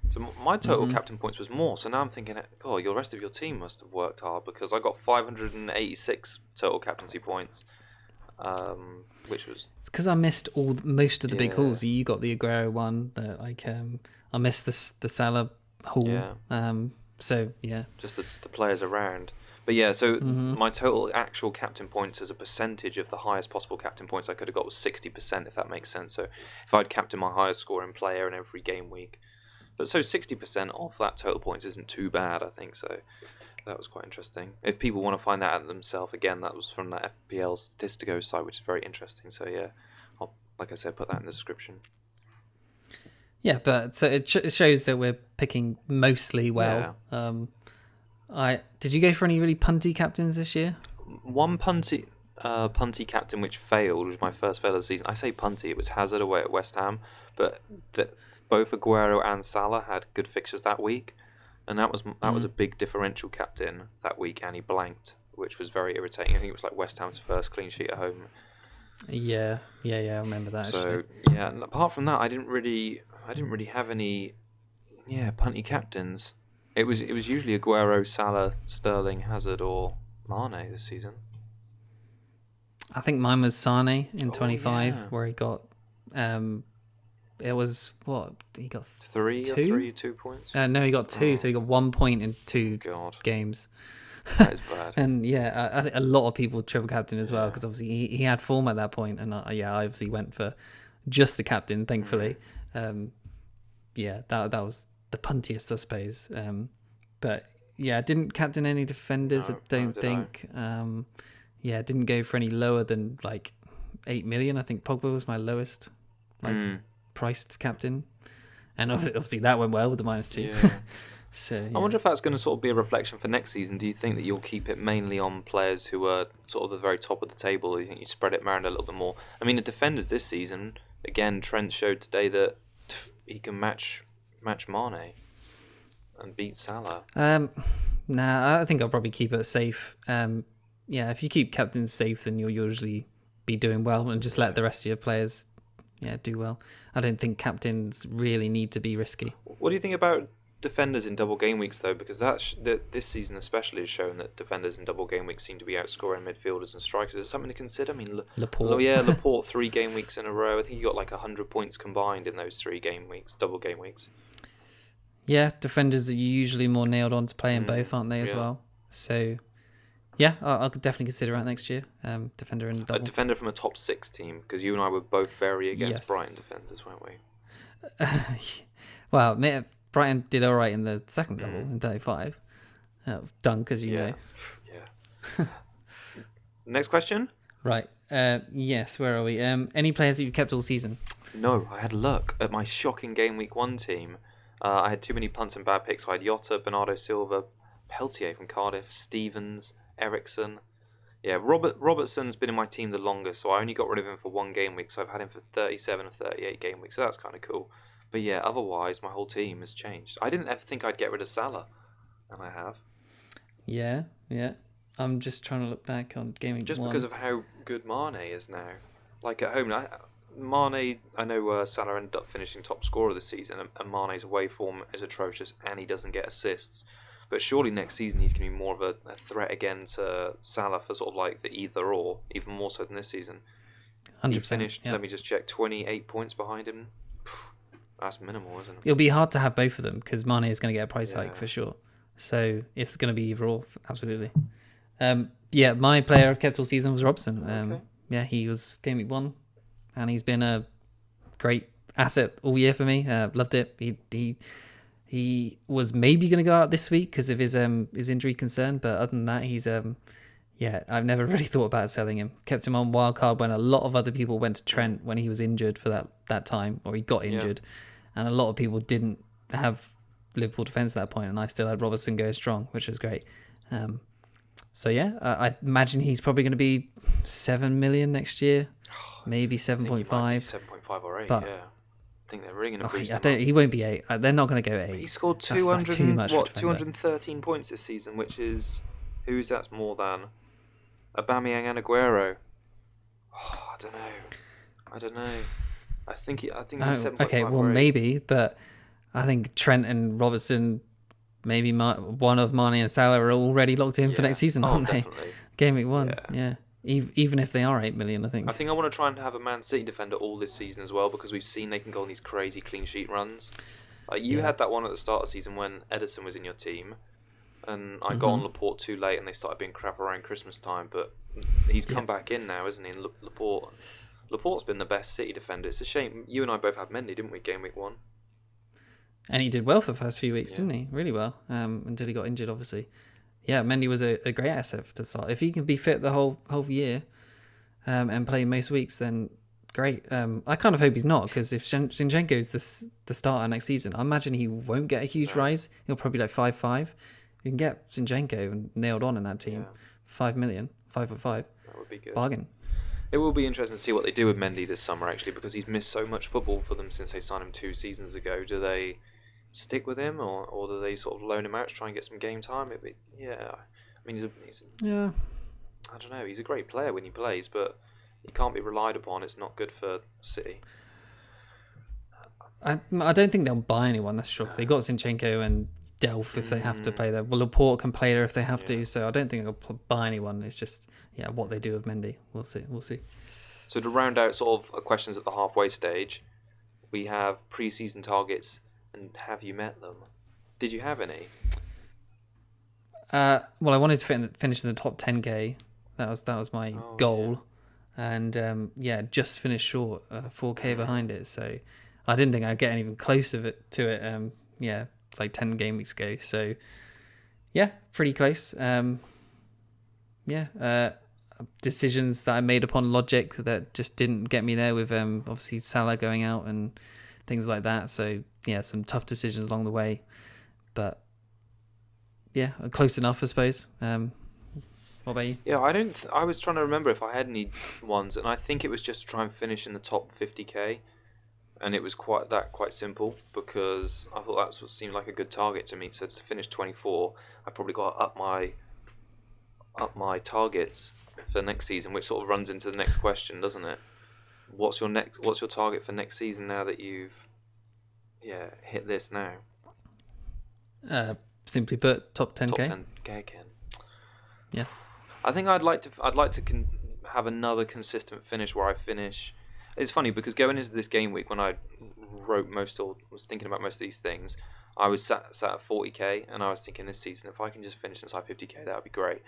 A: So my total captain points was more. So now I'm thinking, God, your rest of your team must have worked hard because I got 586 total captaincy points, which was.
B: It's because I missed most of the big hauls. You got the Aguero one. I missed the Salah haul.
A: Yeah. Just the players around. But my total actual captain points as a percentage of the highest possible captain points I could have got was 60%, if that makes sense. So if I'd captained my highest scoring player in every game week. But so 60% off that total points isn't too bad, I think. So that was quite interesting. If people want to find that out themselves, again, that was from the FPL Statistico site, which is very interesting. So I'll, like I said, put that in the description.
B: Yeah, but so it shows that we're picking mostly well. Did you go for any really punty captains this year?
A: One punty captain which failed was my first fail of the season. I say punty, it was Hazard away at West Ham, but both Aguero and Salah had good fixtures that week, and that was a big differential captain that week, and he blanked, which was very irritating. I think it was like West Ham's first clean sheet at home.
B: Yeah, I remember that.
A: So
B: actually.
A: yeah, and apart from that, I didn't really have any punty captains. It was usually Aguero, Salah, Sterling, Hazard, or Mane this season.
B: I think mine was Sane in 25, where he got it was what he got
A: 2 points.
B: No, he got 2, so he got 1 point in 2 games.
A: That is bad.
B: And I think a lot of people triple captain as well, because obviously he had form at that point, and I obviously went for just the captain, thankfully. That was the puntiest, I suppose. But I didn't captain any defenders. I don't think. Didn't go for any lower than like 8 million. I think Pogba was my lowest priced captain, and obviously that went well with the -2.
A: Yeah.
B: So
A: I wonder if that's going to sort of be a reflection for next season. Do you think that you'll keep it mainly on players who are sort of the very top of the table, or do you think you spread it around a little bit more? I mean, the defenders this season, again, Trent showed today that he can match Mane and beat Salah.
B: Nah, I think I'll probably keep it safe. If you keep captains safe, then you'll usually be doing well, and just let the rest of your players do well. I don't think captains really need to be risky.
A: What do you think about defenders in double game weeks, though? Because this season especially has shown that defenders in double game weeks seem to be outscoring midfielders and strikers. Is it something to consider? I mean,
B: Laporte.
A: Laporte 3 game weeks in a row. I think he got like 100 points combined in those 3 game weeks, double game weeks.
B: Yeah, defenders are usually more nailed on to playing both, aren't they, as well? So, I'll definitely consider that next year. Defender in double.
A: A defender from a top 6 team, because you and I were both very against Brighton defenders, weren't we?
B: Well, Brighton did all right in the second double in 35. Dunk, as you know.
A: Yeah. Next question?
B: Right. Yes, where are we? Any players that you've kept all season?
A: No, I had luck at my shocking game week 1 team. I had too many punts and bad picks. So I had Jota, Bernardo Silva, Peltier from Cardiff, Stevens, Ericsson. Yeah, Robertson's been in my team the longest, so I only got rid of him for 1 game week, so I've had him for 37 of 38 game weeks, so that's kind of cool. But yeah, otherwise, my whole team has changed. I didn't ever think I'd get rid of Salah, and I have.
B: Yeah. I'm just trying to look back on game week 1.
A: Just because of how good Mane is now. Like at home, Mane, I know Salah ended up finishing top scorer this season, and Mane's away form is atrocious, and he doesn't get assists. But surely next season he's going to be more of a threat again to Salah for sort of like the either or, even more so than this season.
B: 100%,
A: he finished, let me just check, 28 points behind him. That's minimal, isn't it?
B: It'll be hard to have both of them, because Mane is going to get a price hike for sure. So it's going to be either or, absolutely. My player I've kept all season was Robson.
A: Okay.
B: He was game week 1, and he's been a great asset all year for me. Loved it. He was maybe going to go out this week because of his injury concern, but other than that, he's I've never really thought about selling him. Kept him on wildcard when a lot of other people went to Trent when he was injured for that time, or he got injured, and a lot of people didn't have Liverpool defence at that point, and I still had Robertson go strong, which was great. I imagine he's probably going to be 7 million next year, maybe 7.5.
A: 7.5 or 8,
B: but,
A: I think they're really going to boost him up.
B: He won't be 8. They're not going to go 8.
A: But he scored
B: That's too much
A: 213 points this season, which is that's more than Aubameyang and Aguero. Oh, I don't know. I think he's 7.5.
B: Okay, well maybe, but I think Trent and Robertson, maybe one of Mane and Salah are already locked in for next season, aren't they?
A: Definitely.
B: Game week 1, yeah. Even if they are 8 million, I think.
A: I think I want to try and have a Man City defender all this season as well, because we've seen they can go on these crazy clean sheet runs. Like you had that one at the start of the season when Edison was in your team, and I got on Laporte too late, and they started being crap around Christmas time. But he's come back in now, isn't he? And Laporte's been the best City defender. It's a shame. You and I both had Mendy, didn't we? Game week 1.
B: And he did well for the first few weeks, didn't he? Really well, until he got injured, obviously. Yeah, Mendy was a great asset to start. If he can be fit the whole year and play most weeks, then great. I kind of hope he's not, because if Zinchenko is the starter next season, I imagine he won't get a huge rise. He'll probably be like 5.5. You can get Zinchenko nailed on in that team. 5 million, 5.5.
A: That would be good.
B: Bargain.
A: It will be interesting to see what they do with Mendy this summer, actually, because he's missed so much football for them since they signed him 2 seasons ago. Do they stick with him, or do they sort of loan him out to try and get some game time? I mean,
B: Yeah.
A: I don't know. He's a great player when he plays, but he can't be relied upon. It's not good for City.
B: I don't think they'll buy anyone, that's sure, because they got Zinchenko and Delph if they have to play there. Well, Laporte can play there if they have to, so I don't think they'll buy anyone. It's just what they do with Mendy. We'll see.
A: So to round out sort of questions at the halfway stage, we have pre-season targets, and have you met them? Did you have any?
B: Well, I wanted to finish in the top 10k. That was my goal, and just finished short, 4k behind it. So I didn't think I'd get anything close to it. Like 10 game weeks ago. So pretty close. Decisions that I made upon logic that just didn't get me there, with obviously Salah going out and things like that. So some tough decisions along the way, but close enough, I suppose. What about you?
A: Yeah, I was trying to remember if I had any ones, and I think it was just to try and finish in the top 50k, and it was quite simple, because I thought that's what seemed like a good target to me. So to finish 24, I probably got to up my targets for next season, which sort of runs into the next question, doesn't it? What's your target for next season now that you've hit this now?
B: Simply put, top 10k.
A: Top 10k again.
B: Yeah.
A: I think I'd like to have another consistent finish where I finish. It's funny because going into this game week, when I was thinking about most of these things, I was sat at 40k, and I was thinking this season, if I can just finish inside 50k, that would be great.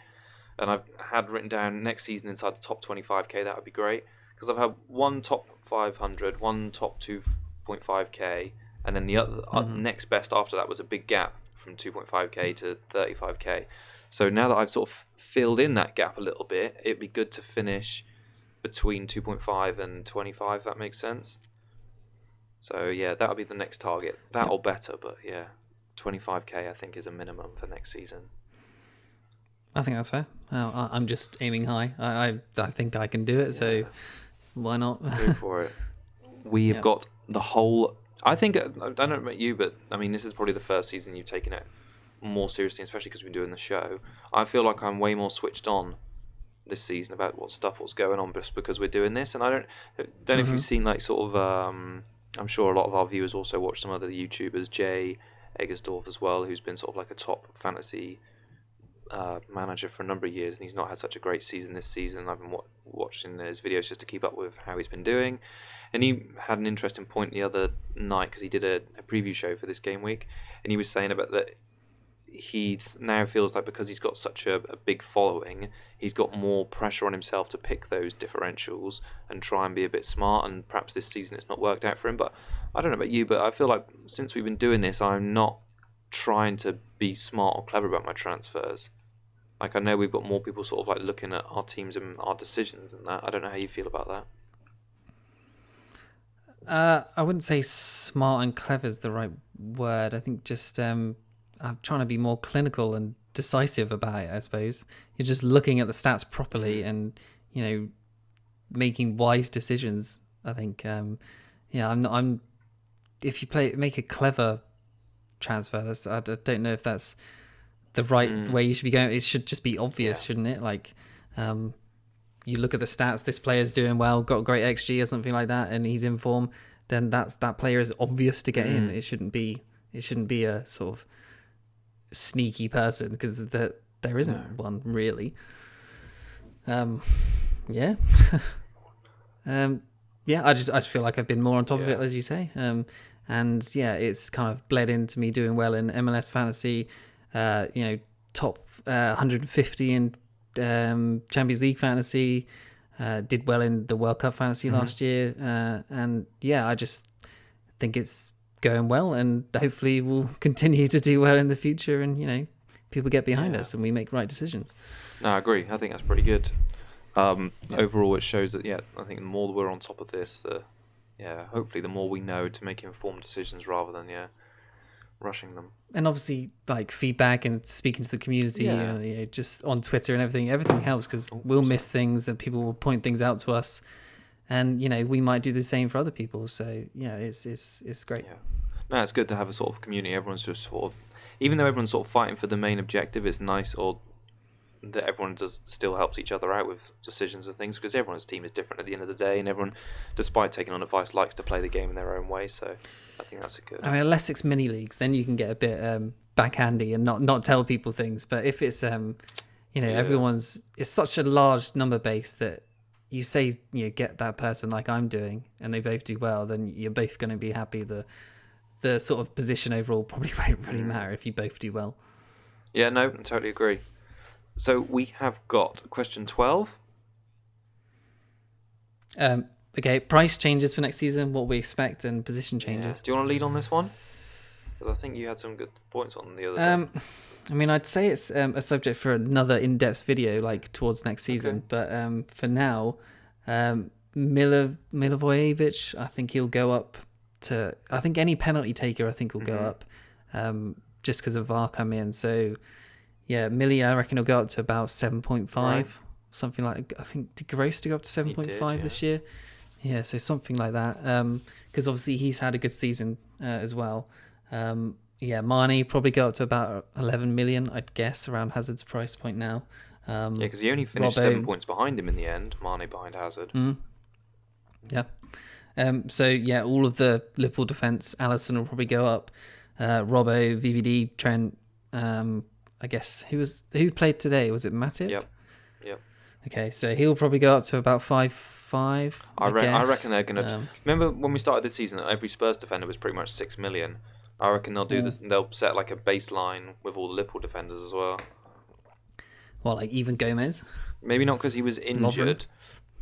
A: And I've had written down next season inside the top 25k, that would be great, because I've had one top 500, one top 2.5k, and then the other next best after that was a big gap from 2.5k to 35k. So now that I've sort of filled in that gap a little bit, it'd be good to finish between 2.5 and 25, if that makes sense. So that'll be the next target. That or better, but 25k I think is a minimum for next season.
B: I think that's fair. I'm just aiming high. I think I can do it, so why not?
A: Go for it. We have got the whole... I think, I don't know about you, but I mean, this is probably the first season you've taken it more seriously, especially because we're doing the show. I feel like I'm way more switched on this season about what's going on, just because we're doing this. And I don't know if you've seen, like, sort of, I'm sure a lot of our viewers also watch some other YouTubers, Jay Eggersdorf as well, who's been sort of like a top fantasy manager for a number of years, and he's not had such a great season this season. I've been watching his videos just to keep up with how he's been doing, and he had an interesting point the other night, because he did a preview show for this game week, and he was saying about that he now feels like, because he's got such a big following, he's got more pressure on himself to pick those differentials and try and be a bit smart, and perhaps this season it's not worked out for him. But I don't know about you, but I feel like since we've been doing this, I'm not trying to be smart or clever about my transfers. Like, I know we've got more people sort of like looking at our teams and our decisions and that. I don't know how you feel about that.
B: I wouldn't say smart and clever is the right word. I think just I'm trying to be more clinical and decisive about it, I suppose. You're just looking at the stats properly and, making wise decisions. I think, I'm if you make a clever transfer, I don't know if that's the right way you should be going. It should just be obvious, shouldn't it? Like, you look at the stats, this player's doing well, got a great XG or something like that, and he's in form, then that player is obvious to get in. It shouldn't be a sort of sneaky person, because there isn't one really. I just feel like I've been more on top of it, as you say. And it's kind of bled into me doing well in MLS fantasy, top 150 in Champions League fantasy, did well in the World Cup fantasy last year, I just think it's going well, and hopefully we'll continue to do well in the future, and people get behind us and we make right decisions.
A: No, I agree. I think that's pretty good. Overall, it shows that I think the more we're on top of this, hopefully the more we know to make informed decisions rather than rushing them.
B: And obviously, like feedback and speaking to the community, just on Twitter and everything helps, because we'll miss things and people will point things out to us, and we might do the same for other people. So it's great.
A: Yeah, no, it's good to have a sort of community. Everyone's just sort of, even though everyone's sort of fighting for the main objective, it's nice that everyone still helps each other out with decisions and things, because everyone's team is different at the end of the day, and everyone, despite taking on advice, likes to play the game in their own way. So I think that's a good.
B: I mean, unless it's mini leagues, then you can get a bit backhandy and not tell people things. But if it's everyone's, it's such a large number base that you say get that person like I'm doing, and they both do well, then you're both going to be happy. The sort of position overall probably won't really matter if you both do well.
A: Yeah, no, I totally agree. So we have got question 12.
B: Okay, price changes for next season, what we expect, and position changes.
A: Yeah. Do you want to lead on this one? Because I think you had some good points on the other day.
B: I mean, I'd say it's a subject for another in-depth video, like towards next season. Okay. But for now, Milivojevic, I think he'll go up to. I think any penalty taker, I think will go up, just because of VAR come in. So. Yeah, Millie, I reckon he'll go up to about 7.5, right. Something like. I think did Gross to go up to 7.5 this year? Yeah, so something like that. Because obviously he's had a good season as well. Mane probably go up to about 11 million, I'd guess, around Hazard's price point now.
A: Because he only finished 7 points behind him in the end. Mane behind Hazard.
B: Yeah. All of the Liverpool defence, Alisson will probably go up. Robbo, VVD, Trent. I guess who played today? Was it Matip?
A: Yep.
B: Okay, so he'll probably go up to about 5.5.
A: I reckon they're gonna. Remember when we started this season, every Spurs defender was pretty much 6 million. I reckon they'll do this. And they'll set like a baseline with all the Liverpool defenders as well.
B: Well, like even Gomez.
A: Maybe not because he was injured,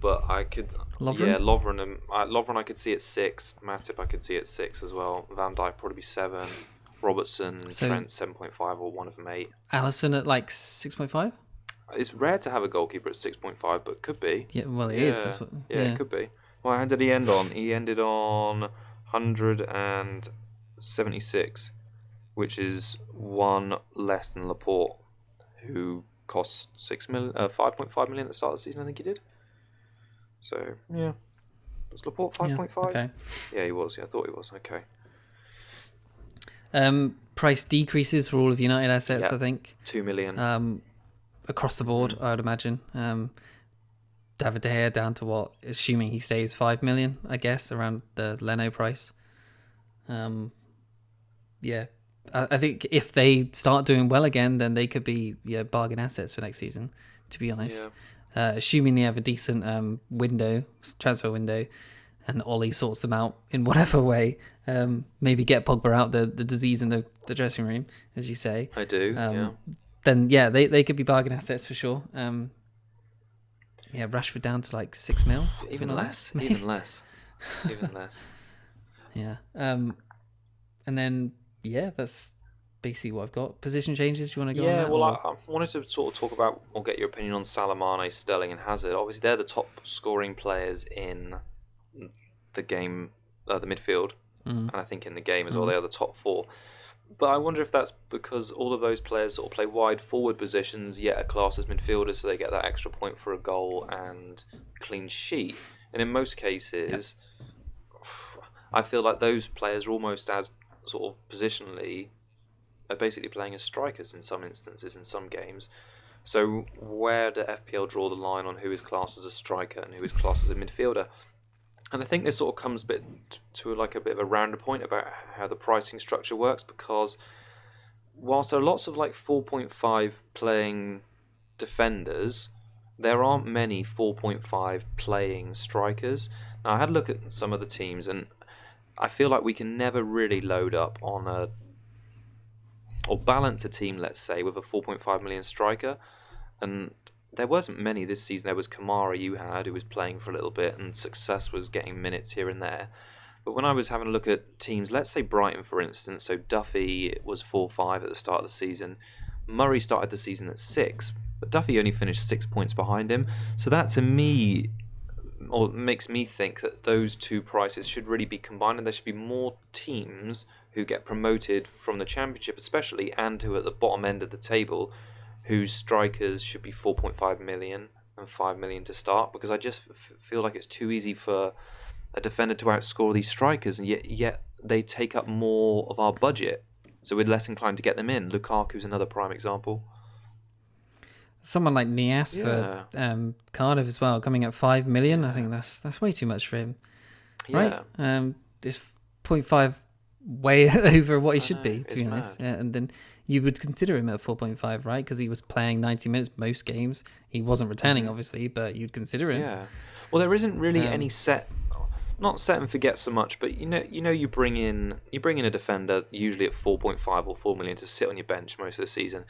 A: but I could.
B: Lovren?
A: Yeah, Lovren I could see at 6. Matip I could see at 6 as well. Van Dijk probably be 7. Robertson, Trent 7.5, or one of them 8.
B: Alisson at like 6.5?
A: It's rare to have a goalkeeper at 6.5, but could be.
B: Yeah, well, it is. That's
A: it could be. Well, how did he end on? He ended on 176, which is one less than Laporte, who cost 5.5 million at the start of the season, I think he did. So, yeah. Was Laporte 5.5?
B: Yeah, okay.
A: Yeah, he was. Yeah, I thought he was. Okay.
B: Price decreases for all of United assets, I think.
A: 2 million.
B: Across the board, I would imagine. David De Gea down to what? Assuming he stays 5 million, I guess, around the Leno price. I think if they start doing well again, then they could be bargain assets for next season, to be honest. Yeah. Assuming they have a decent transfer window, and Ollie sorts them out in whatever way. Maybe get Pogba out the disease in the dressing room, as you say.
A: I do,
B: Then, they could be bargain assets for sure. Rashford down to like 6 mil.
A: Even less.
B: Yeah. And then, that's basically what I've got. Position changes, do you want to go on that?
A: Well, I wanted to sort of talk about or get your opinion on Salah, Mane, Sterling and Hazard. Obviously, they're the top scoring players in the game, the midfield, and I think in the game as well, they are the top 4. But I wonder if that's because all of those players sort of play wide forward positions, yet are classed as midfielders, so they get that extra point for a goal and clean sheet. And in most cases, I feel like those players are almost as sort of positionally are basically playing as strikers in some instances, in some games. So where do FPL draw the line on who is classed as a striker and who is classed as a midfielder? And I think this sort of comes a bit of a rounder point about how the pricing structure works, because whilst there are lots of like 4.5 playing defenders, there aren't many 4.5 playing strikers. Now, I had a look at some of the teams, and I feel like we can never really load up on or balance a team, let's say, with a 4.5 million striker. And there wasn't many this season. There was Kamara who was playing for a little bit, and Success was getting minutes here and there. But when I was having a look at teams, let's say Brighton, for instance, so Duffy was 4.5 at the start of the season. Murray started the season at 6, but Duffy only finished 6 points behind him. So that to me, or makes me think that those two prices should really be combined, and there should be more teams who get promoted from the Championship especially, and who are at the bottom end of the table, whose strikers should be 4.5 million and 5 million to start, because I just feel like it's too easy for a defender to outscore these strikers, and yet they take up more of our budget, so we're less inclined to get them in. Lukaku's another prime example.
B: Someone like Nias for Cardiff as well, coming at 5 million. I think that's way too much for him, right? This 0.5 way over what he should be, to be honest. Yeah, and then you would consider him at 4.5, right? Because he was playing 90 minutes most games. He wasn't returning, obviously, but you'd consider him.
A: Yeah. Well, there isn't really any not set and forget so much, but you bring in a defender usually at 4.5 or 4 million to sit on your bench most of the season,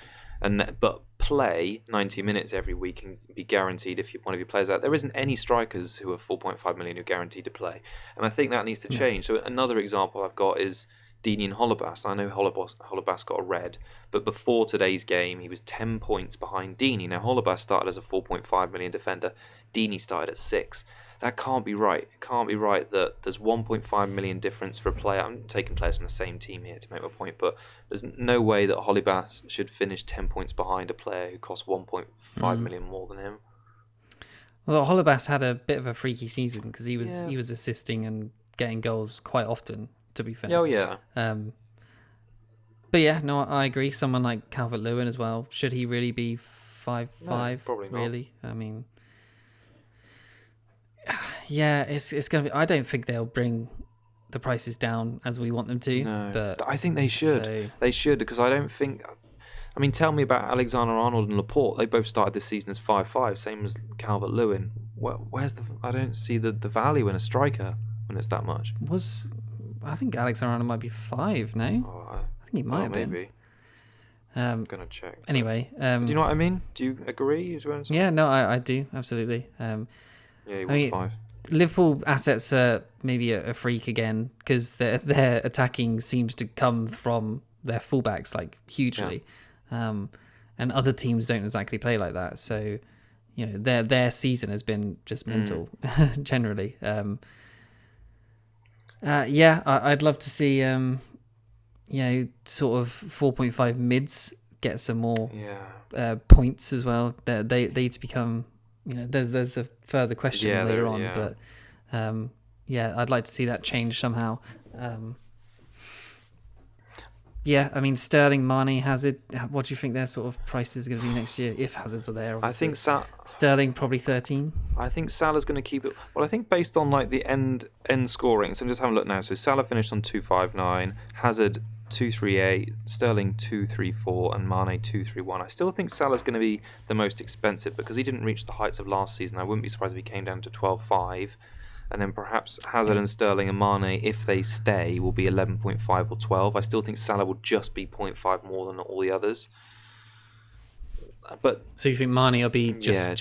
A: but play 90 minutes every week and be guaranteed if one of your players out. There isn't any strikers who are 4.5 million who are guaranteed to play, and I think that needs to change. So another example I've got is Dini and Holebas. I know Holebas got a red, but before today's game he was 10 points behind Dini. Now Holebas started as a 4.5 million defender, Dini started at 6. That can't be right. It can't be right that there's 1.5 million difference for a player. I'm taking players from the same team here to make my point, but there's no way that Holebas should finish 10 points behind a player who costs 1.5 million more than him.
B: Well, Holebas had a bit of a freaky season because he was assisting and getting goals quite often, to be fair.
A: Oh, yeah.
B: But yeah, no, I agree. Someone like Calvert-Lewin as well. Should he really be 5'5"?
A: No, probably not.
B: Really? I mean... Yeah, it's going to be... I don't think they'll bring the prices down as we want them to.
A: No,
B: but
A: I think they should.
B: So...
A: They should, because I don't think... I mean, tell me about Alexander-Arnold and Laporte. They both started this season as 5'5", same as Calvert-Lewin. Where's the... I don't see the value in a striker when it's that much.
B: I think Alexander-Arnold might be 5 now.
A: Oh,
B: I think he might have been.
A: Maybe. I'm going to check.
B: Anyway.
A: Do you know what I mean? Do you agree?
B: Yeah, no, I do. Absolutely.
A: Yeah, he was 5.
B: Liverpool assets are maybe a freak again because their attacking seems to come from their fullbacks like hugely, and other teams don't exactly play like that. So, their season has been just mental generally. I'd love to see sort of 4.5 mids get some more points as well. They need to become. There's a further question later on, but I'd like to see that change somehow. I mean, Sterling, Mane, Hazard. What do you think their sort of price is going to be next year if Hazard's are there? Obviously.
A: I think
B: Sterling probably 13.
A: I think Salah's going to keep it. Well, I think based on like the end scoring. So I'm just having a look now. So Salah finished on 259, Hazard 238, Sterling 234, and Mane 231. I still think Salah's going to be the most expensive because he didn't reach the heights of last season. I wouldn't be surprised if he came down to 12.5, and then perhaps Hazard and Sterling and Mane, if they stay, will be 11.5 or 12. I still think Salah will just be 0.5 more than all the others. But
B: so you think Mane will be just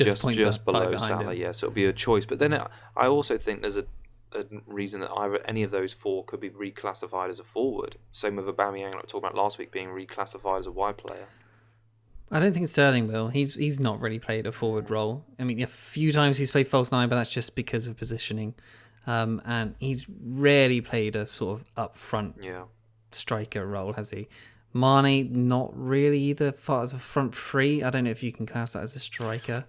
A: below Salah?
B: Him.
A: Yeah, so it'll be a choice. But then I also think there's a reason that any of those four could be reclassified as a forward. Same with Aubameyang, like we talked about last week, being reclassified as a wide player.
B: I don't think Sterling will. He's not really played a forward role. I mean, a few times he's played false nine, but that's just because of positioning. And he's rarely played a sort of up front striker role, has he? Mane, not really either. Far as a front three, I don't know if you can class that as a striker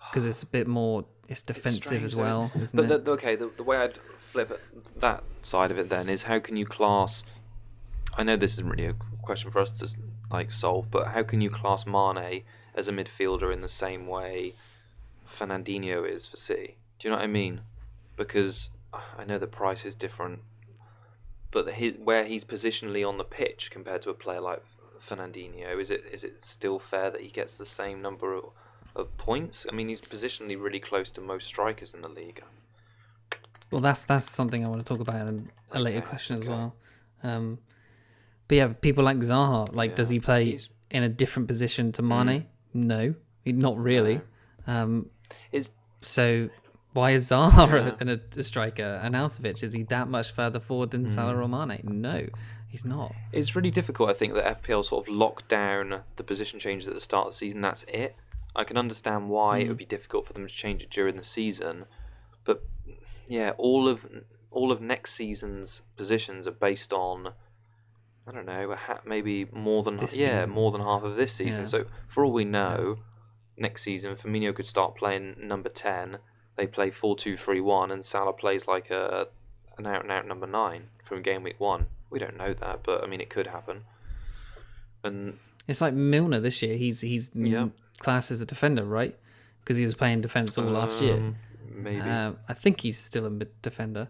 B: because it's a bit more. It's defensive as well, isn't it?
A: The way I'd flip it, that side of it then is how can you class... I know this isn't really a question for us to solve, but how can you class Mane as a midfielder in the same way Fernandinho is for City? Do you know what I mean? Because I know the price is different, but where he's positionally on the pitch compared to a player like Fernandinho, is it still fair that he gets the same number of points? I mean, he's positionally really close to most strikers in the league.
B: Well, that's something I want to talk about in a later question as well. But yeah, people like Zaha, does he play in a different position to Mane? No, not really.
A: No.
B: So why is Zaha a striker? And Arnautovic, is he that much further forward than Salah or Mane? No, he's not. It's
A: really difficult, I think, that FPL sort of locked down the position changes at the start of the season. That's it. I can understand why it would be difficult for them to change it during the season, but yeah, all of next season's positions are based on, I don't know, maybe more than more than half of this season.
B: Yeah.
A: So for all we know, next season Firmino could start playing number 10. They play 4-2-3-1, and Salah plays like an out and out number 9 from game week 1. We don't know that, but I mean it could happen. And
B: it's like Milner this year. He's classed as a defender, right? Because he was playing defence all last year.
A: Maybe.
B: I think he's still a defender.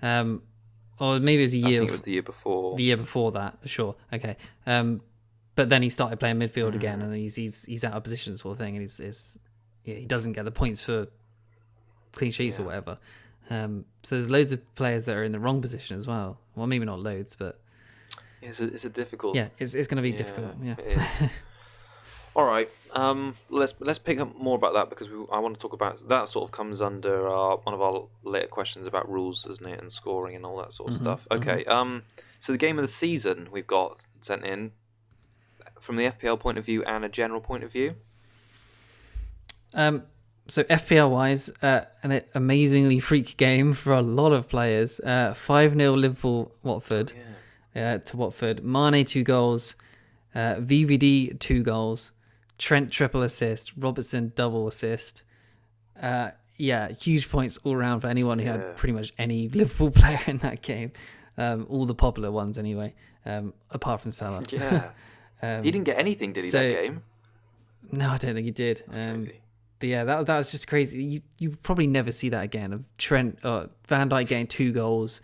B: Or maybe it was a year.
A: I think it was the year before.
B: The year before that, sure. Okay. But then he started playing midfield again, and he's out of position sort of thing, and he doesn't get the points for clean sheets or whatever. So there's loads of players that are in the wrong position as well. Well, maybe not loads, but
A: it's a difficult.
B: Yeah, it's going to be difficult. Yeah.
A: It is. All right. Let's pick up more about that, because I want to talk about that. Sort of comes under one of our later questions about rules, doesn't it, and scoring and all that sort of stuff. Okay. So the game of the season we've got sent in from the FPL point of view and a general point of view.
B: So FPL wise, an amazingly freak game for a lot of players. 5-0 Liverpool Watford to Watford. Mane 2 goals, VVD 2 goals, Trent triple assist, Robertson double assist. Huge points all around for anyone who had pretty much any Liverpool player in that game. All the popular ones anyway, apart from Salah.
A: Yeah. He didn't get anything, did he, that game?
B: No, I don't think he did.
A: That's crazy.
B: But yeah, that was just crazy. You probably never see that again, of Trent, Van Dijk getting 2 goals,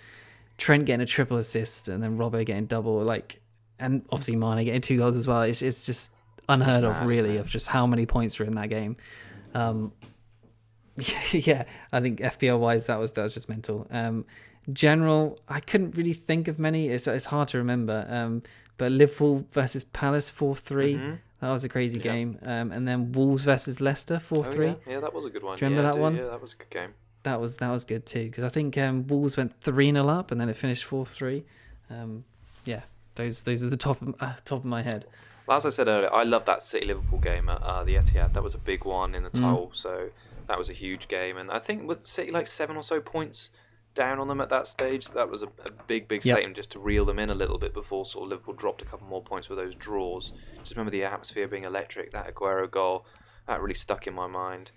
B: Trent getting a triple assist, and then Robbo getting double, and obviously Mane getting 2 goals as well. It's just unheard of, really, of just how many points were in that game. Yeah, I think FPL wise that was just mental. General, I couldn't really think of many. It's hard to remember. But Liverpool versus Palace 4-3. That was a crazy game. And then Wolves versus Leicester 4-3.
A: Yeah, that was a good one.
B: Do you remember that one?
A: Yeah, that was a good game.
B: That was good too, because I think Wolves went 3-0 up and then it finished 4-3. Those are the top of my head.
A: Well, as I said earlier, I love that City Liverpool game at the Etihad. That was a big one in the title, so that was a huge game. And I think with City 7 or so points down on them at that stage, that was a big statement just to reel them in a little bit before sort of Liverpool dropped a couple more points with those draws. Just remember the atmosphere being electric. That Aguero goal, that really stuck in my mind.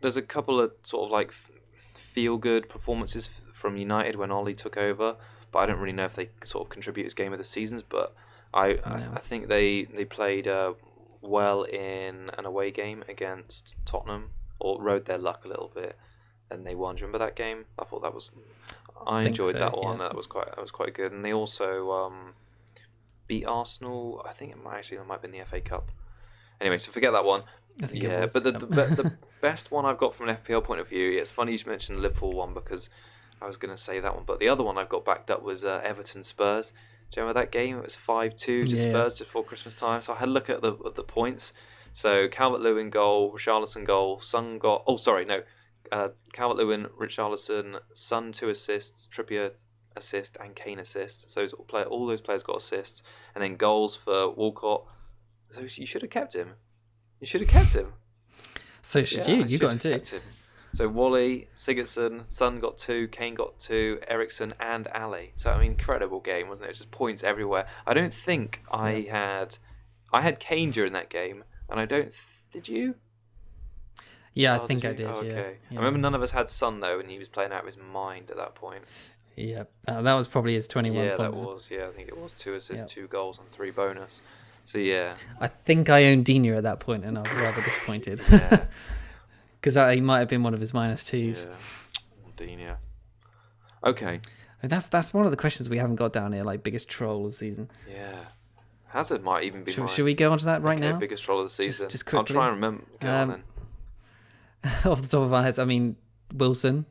A: There's a couple of sort of feel-good performances from United when Ollie took over, but I don't really know if they sort of contribute as game of the seasons. But I think they played well in an away game against Tottenham, or rode their luck a little bit, and they won. Do you remember that game? I thought I enjoyed that one. Yeah. That was quite good. And they also beat Arsenal. I think it might have been the FA Cup. Anyway, so forget that one.
B: I think it was.
A: But the best one I've got from an FPL point of view, it's funny you mentioned the Liverpool one, because I was going to say that one, but the other one I've got backed up was Everton Spurs. Do you remember that game? It was 5-2 to Spurs just before Christmas time. So I had a look at the points. So Calvert-Lewin goal, Richarlison goal, Son got... Oh, sorry, no. Calvert-Lewin, Richarlison, Son 2 assists, Trippier assist, and Kane assist. So all those players got assists. And then goals for Walcott. So you should have kept him.
B: So should you. You got him too.
A: So Wally, Sigurdsson, Son got 2, Kane got 2, Ericsson and Ali. So incredible game, wasn't it? Just points everywhere. I don't think I had Kane during that game, and I don't. Did you?
B: Yeah, I think I did.
A: Oh, okay.
B: Yeah.
A: I remember none of us had Son though, and he was playing out of his mind at that point.
B: Yeah, that was probably his 21.
A: Yeah, that was. Yeah, I think it was 2 assists, 2 goals, and 3 bonus. So yeah.
B: I think I owned Dina at that point, and I was rather disappointed. Because he might have been one of his -2s.
A: Yeah, Dina. Okay.
B: That's one of the questions we haven't got down here, biggest troll of the season.
A: Yeah. Hazard might even be
B: Should we go on to that right now?
A: Biggest troll of the season.
B: Just quickly.
A: I'll try and remember. Go on then.
B: Off the top of our heads, Wilson,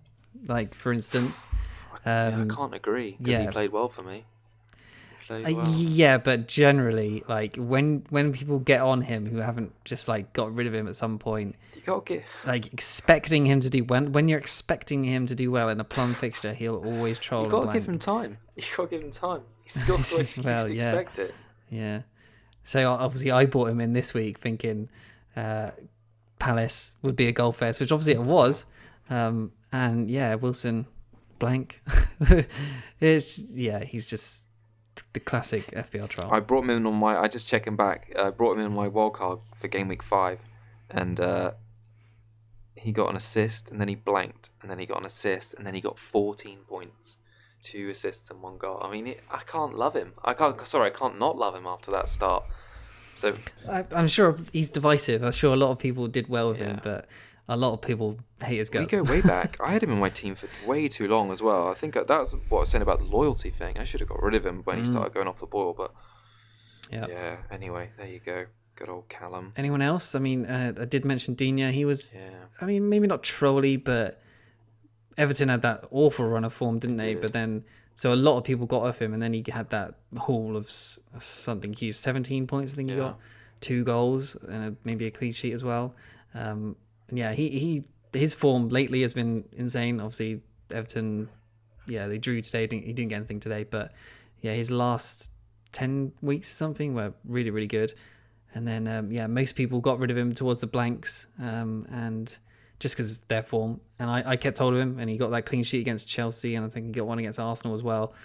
B: for instance.
A: I can't agree, because he played well for me.
B: Yeah, but generally, when people get on him who haven't just got rid of him at some point,
A: you got to get
B: expecting him to do when you're expecting him to do well in a plum fixture, he'll always troll.
A: You got to give him time. He scores like you just expect it.
B: Yeah. So obviously, I bought him in this week thinking, Palace would be a goal fest, which obviously it was. And yeah, Wilson blank. He's just the classic FPL troll.
A: I brought him in on my. I just checking back. I brought him in on my wildcard for game week 5, and he got an assist, and then he blanked, and then he got an assist, and then he got 14 points, 2 assists and 1 goal. I mean, I can't love him. I can't not love him after that start. So
B: I'm sure he's divisive. I'm sure a lot of people did well with him, but a lot of people hate his guts.
A: We go way back. I had him in my team for way too long as well. I think that's what I was saying about the loyalty thing. I should have got rid of him when he started going off the boil, but yeah. Anyway, there you go. Good old Callum.
B: Anyone else? I mean, I did mention Digne. He was, I mean, maybe not trolly, but Everton had that awful run of form, didn't they? But then, so a lot of people got off him, and then he had that haul of something huge, 17 points, I think he got, 2 goals, and maybe a clean sheet as well. His form lately has been insane. Obviously, Everton, they drew today. He didn't get anything today, but his last 10 weeks or something were really, really good. And then, most people got rid of him towards the blanks, and just because of their form. And I kept hold of him, and he got that clean sheet against Chelsea, and I think he got one against Arsenal as well.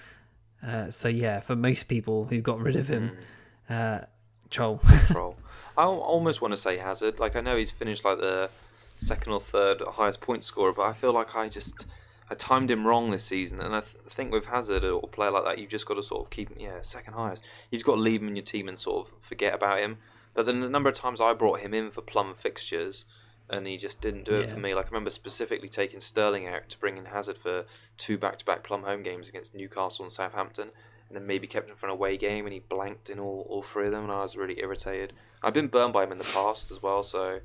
B: For most people who got rid of him, troll.
A: I almost want to say Hazard. Like, I know he's finished like the second or third highest point scorer, but I feel like I timed him wrong this season. And I think with Hazard or a player like that, you've just got to sort of keep him, second highest. You've got to leave him in your team and sort of forget about him. But then the number of times I brought him in for plum fixtures, and he just didn't do it for me. Like, I remember specifically taking Sterling out to bring in Hazard for 2 back-to-back plum home games against Newcastle and Southampton, and then maybe kept him for an away game, and he blanked in all 3 of them, and I was really irritated. I've been burned by him in the past as well, so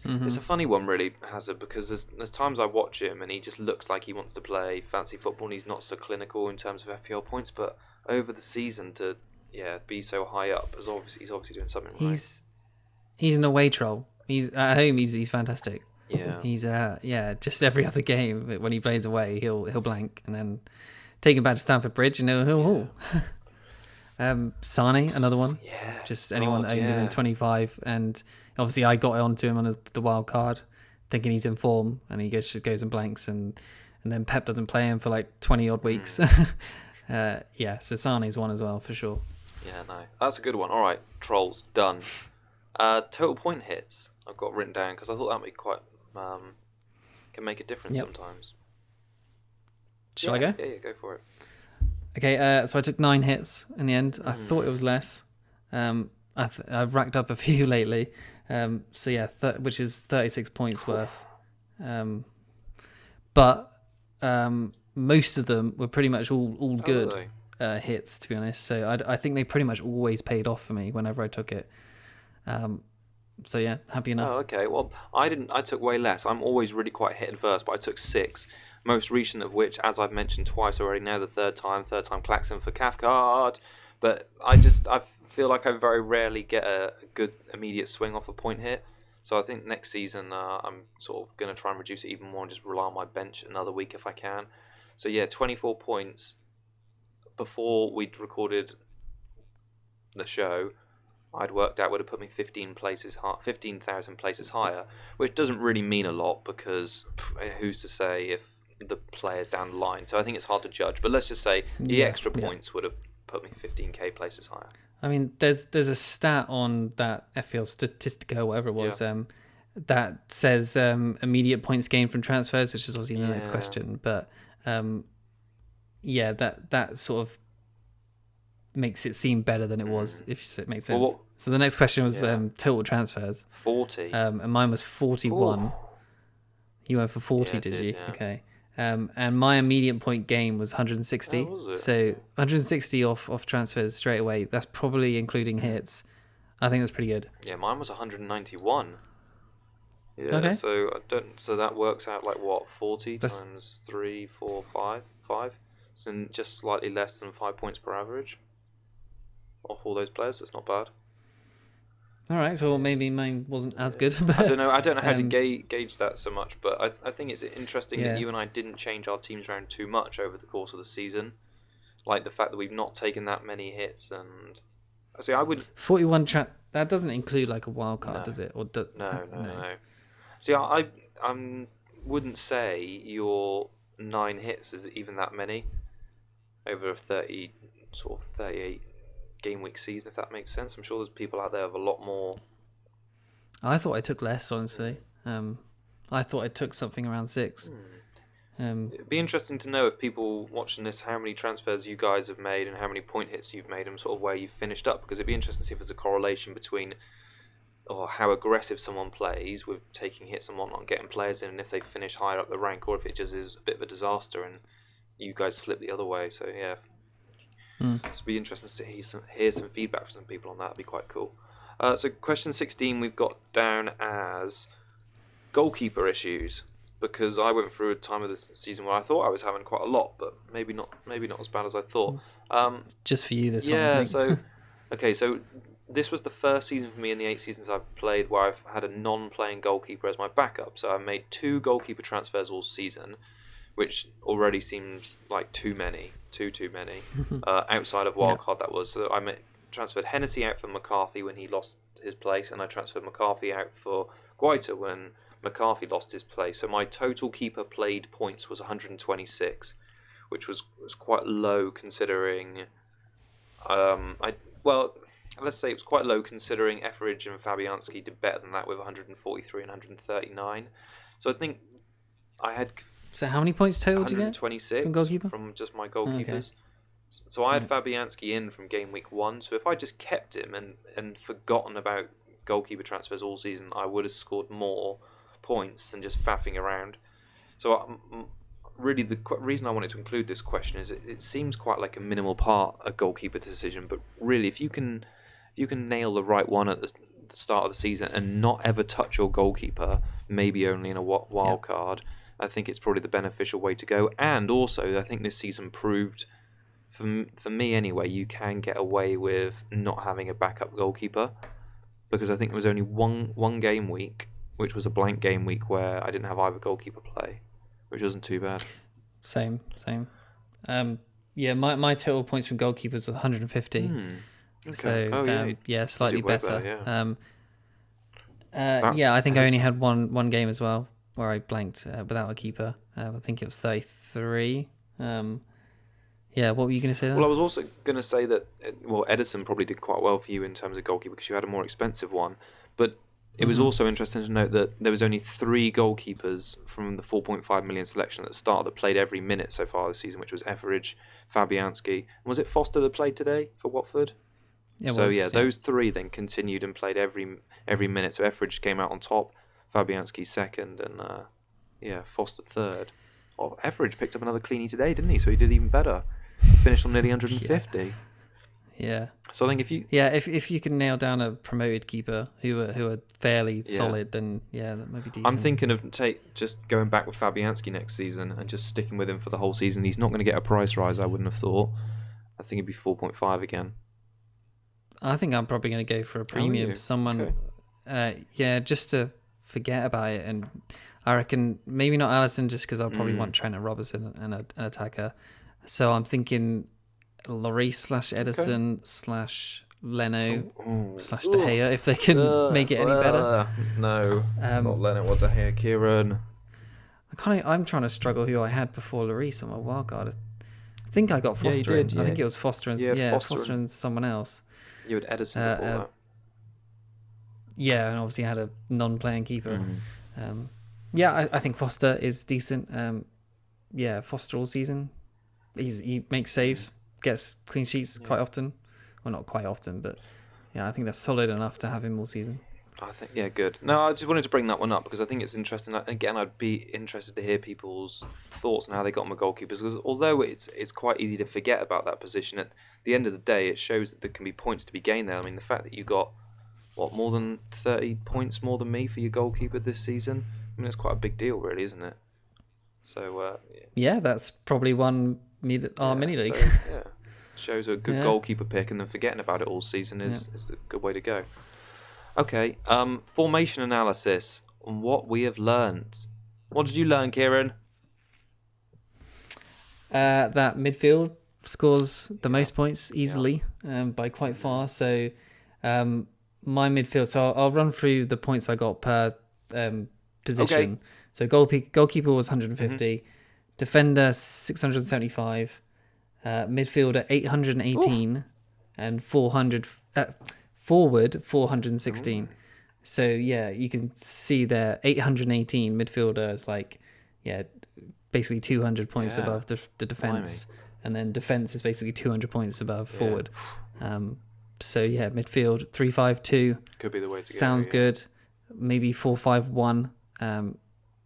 A: it's a funny one, really, Hazard, because there's times I watch him, and he just looks like he wants to play fancy football, and he's not so clinical in terms of FPL points, but over the season to be so high up, he's obviously doing something right.
B: He's an away troll. He's at home. He's fantastic.
A: Yeah.
B: He's just every other game when he plays away, he'll blank and then take him back to Stamford Bridge and he'll Sane, another one.
A: Yeah.
B: Just anyone that owned him in 25, and obviously I got onto him on the wild card, thinking he's in form, and he just goes and blanks, and then Pep doesn't play him for like 20 odd weeks. So Sane's one as well for sure.
A: Yeah, no, that's a good one. All right, trolls done. Total point hits I've got written down because I thought that would be quite can make a difference sometimes.
B: Shall I go?
A: Yeah, go for it.
B: Okay, so I took 9 hits in the end. I thought it was less. I've racked up a few lately. Which is 36 points worth. But most of them were pretty much all good hits, to be honest. So I think they pretty much always paid off for me whenever I took it. Happy enough.
A: Oh, okay. Well, I took way less. I'm always really quite hit adverse, but I took 6. Most recent of which, as I've mentioned twice already now, the third time Claxon for Cathcart. But I feel like I very rarely get a good immediate swing off a point hit. So I think next season I'm sort of going to try and reduce it even more and just rely on my bench another week if I can. So 24 points before we'd recorded the show. I'd worked out would have put me 15,000 places higher, which doesn't really mean a lot because who's to say if the player's down the line. So I think it's hard to judge. But let's just say the extra points would have put me 15k places higher.
B: I mean, there's a stat on that FPL Statistica, whatever it was, that says immediate points gained from transfers, which is obviously the next question. But that sort of makes it seem better than it was, if it makes sense. Well, so the next question was total transfers.
A: 40.
B: And mine was 41. Ooh. You went for 40, did you? Yeah. Okay. And my immediate point gain was 160.
A: Was it?
B: So 160 off transfers straight away. That's probably including hits. I think that's pretty good.
A: Yeah, mine was 191. Yeah.
B: Okay.
A: So that works out like what? 40 times 3, 4, 5. So just slightly less than 5 points per average off all those players. That's not bad.
B: All right, well, maybe mine wasn't as good. But,
A: I don't know how to gauge that so much, but I think it's interesting that you and I didn't change our teams around too much over the course of the season. Like the fact that we've not taken that many hits, and I would
B: 41 That doesn't include like a wild card,
A: No.
B: does it? Or
A: No. See, I wouldn't say your 9 hits is even that many over a 38 game week season, if that makes sense. I'm sure there's people out there with a lot more.
B: I thought I took less, honestly. I thought I took something around 6.
A: It'd be interesting to know, if people watching this, how many transfers you guys have made and how many point hits you've made and sort of where you've finished up, because it'd be interesting to see if there's a correlation between how aggressive someone plays with taking hits and whatnot, getting players in, and if they finish higher up the rank, or if it just is a bit of a disaster and you guys slip the other way. So yeah, it'd be interesting to hear some feedback from some people on that. That'd be quite cool. So question 16 we've got down as goalkeeper issues, because I went through a time of this season where I thought I was having quite a lot, but maybe not as bad as I thought.
B: Just for you this one.
A: Yeah, so this was the first season for me in the 8 seasons I've played where I've had a non-playing goalkeeper as my backup. So I made 2 goalkeeper transfers all season, which already seems like too many. Outside of wildcard, that was. So I transferred Hennessy out for McCarthy when he lost his place, and I transferred McCarthy out for Guaita when McCarthy lost his place. So my total keeper played points was 126, which was quite low considering. Let's say it was quite low considering Etheridge and Fabianski did better than that with 143 and 139. So I think I had.
B: So how many points total did you get?
A: 126 from just my goalkeepers. So I had Fabianski in from game week 1. So if I just kept him and forgotten about goalkeeper transfers all season, I would have scored more points than just faffing around. So really the reason I wanted to include this question is it seems quite like a minimal part a goalkeeper decision, but really if you can nail the right one at the start of the season and not ever touch your goalkeeper, maybe only in a wild card, I think it's probably the beneficial way to go. And also I think this season proved, for me anyway, you can get away with not having a backup goalkeeper, because I think there was only one game week, which was a blank game week, where I didn't have either goalkeeper play, which wasn't too bad.
B: Same. My total points from goalkeepers was 150.
A: Okay.
B: So slightly better. I think I only had one game as well where I blanked without a keeper. I think it was 33. What were you going to say there?
A: Well, I was also going to say that Edison probably did quite well for you in terms of goalkeeper because you had a more expensive one, but it was also interesting to note that there was only 3 goalkeepers from the 4.5 million selection at the start that played every minute so far this season, which was Etheridge, Fabianski. Was it Foster that played today for Watford? Those 3 then continued and played every minute. So Etheridge came out on top, Fabianski second, and Foster third. Oh, Etheridge picked up another cleanie today, didn't he? So he did even better. Finished on nearly 150.
B: Yeah.
A: So I think
B: if you can nail down a promoted keeper who are fairly solid, then that might be decent.
A: I'm thinking of just going back with Fabianski next season and just sticking with him for the whole season. He's not going to get a price rise, I wouldn't have thought. I think it'd be 4.5 again.
B: I think I'm probably going to go for a premium. Someone, just to forget about it. And I reckon maybe not Allison, just because I'll probably want Trent and Robertson and an attacker. So I'm thinking Lloris / Edison / Leno / De Gea, if they can make it any better.
A: No, not Leno or De Gea. Kieran.
B: I'm trying to struggle who I had before Lloris on my wildcard. I think I got Foster.
A: You did,
B: I think it was Foster and Foster and someone else.
A: You had Edison before that.
B: Yeah, and obviously I had a non-playing keeper. I think Foster is decent. Foster all season. He makes saves, gets clean sheets quite often. Well, not quite often, but I think that's solid enough to have him all season.
A: I think, good. No, I just wanted to bring that one up because I think it's interesting. Again, I'd be interested to hear people's thoughts on how they got on the goalkeepers, because although it's quite easy to forget about that position, at the end of the day, it shows that there can be points to be gained there. I mean, the fact that you got, more than 30 points more than me for your goalkeeper this season, I mean, that's quite a big deal, really, isn't it? So,
B: that's probably won me our mini league.
A: So, shows a good goalkeeper pick, and then forgetting about it all season is a good way to go. Okay, formation analysis on what we have learned. What did you learn, Kieran?
B: That midfield scores the most points easily by quite far. So my midfield. So I'll run through the points I got per position.
A: Okay.
B: So goalkeeper was 150, defender 675, midfielder 818, and 400 forward 416. So yeah, you can see there 818 midfielder is like basically 200 points above the defense, and then defense is basically 200 points above forward. So yeah, midfield 3-5-2
A: could be the way to go.
B: Sounds good. Maybe 4-5-1.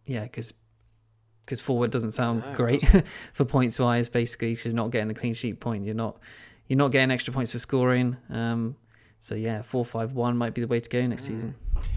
B: Because forward doesn't sound great for points wise. Basically, because you're not getting the clean sheet point. You're not getting extra points for scoring. So yeah, 4-5-1 might be the way to go next season.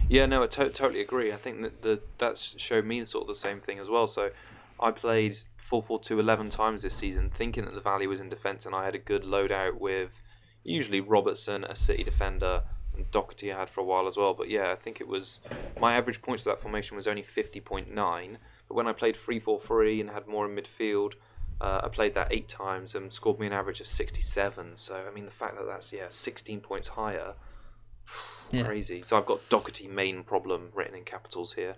A: Yeah, no, I totally agree. I think that showed me sort of the same thing as well. So I played 4-4-2 11 times this season, thinking that the value was in defence, and I had a good loadout with usually Robertson, a City defender, and Doherty I had for a while as well. But yeah, I think it was my average points for that formation was only 50.9. But when I played 3-4-3 and had more in midfield, I played that 8 times and scored me an average of 67. So I mean, the fact that that's 16 points higher, crazy. So I've got Doherty main problem written in capitals here.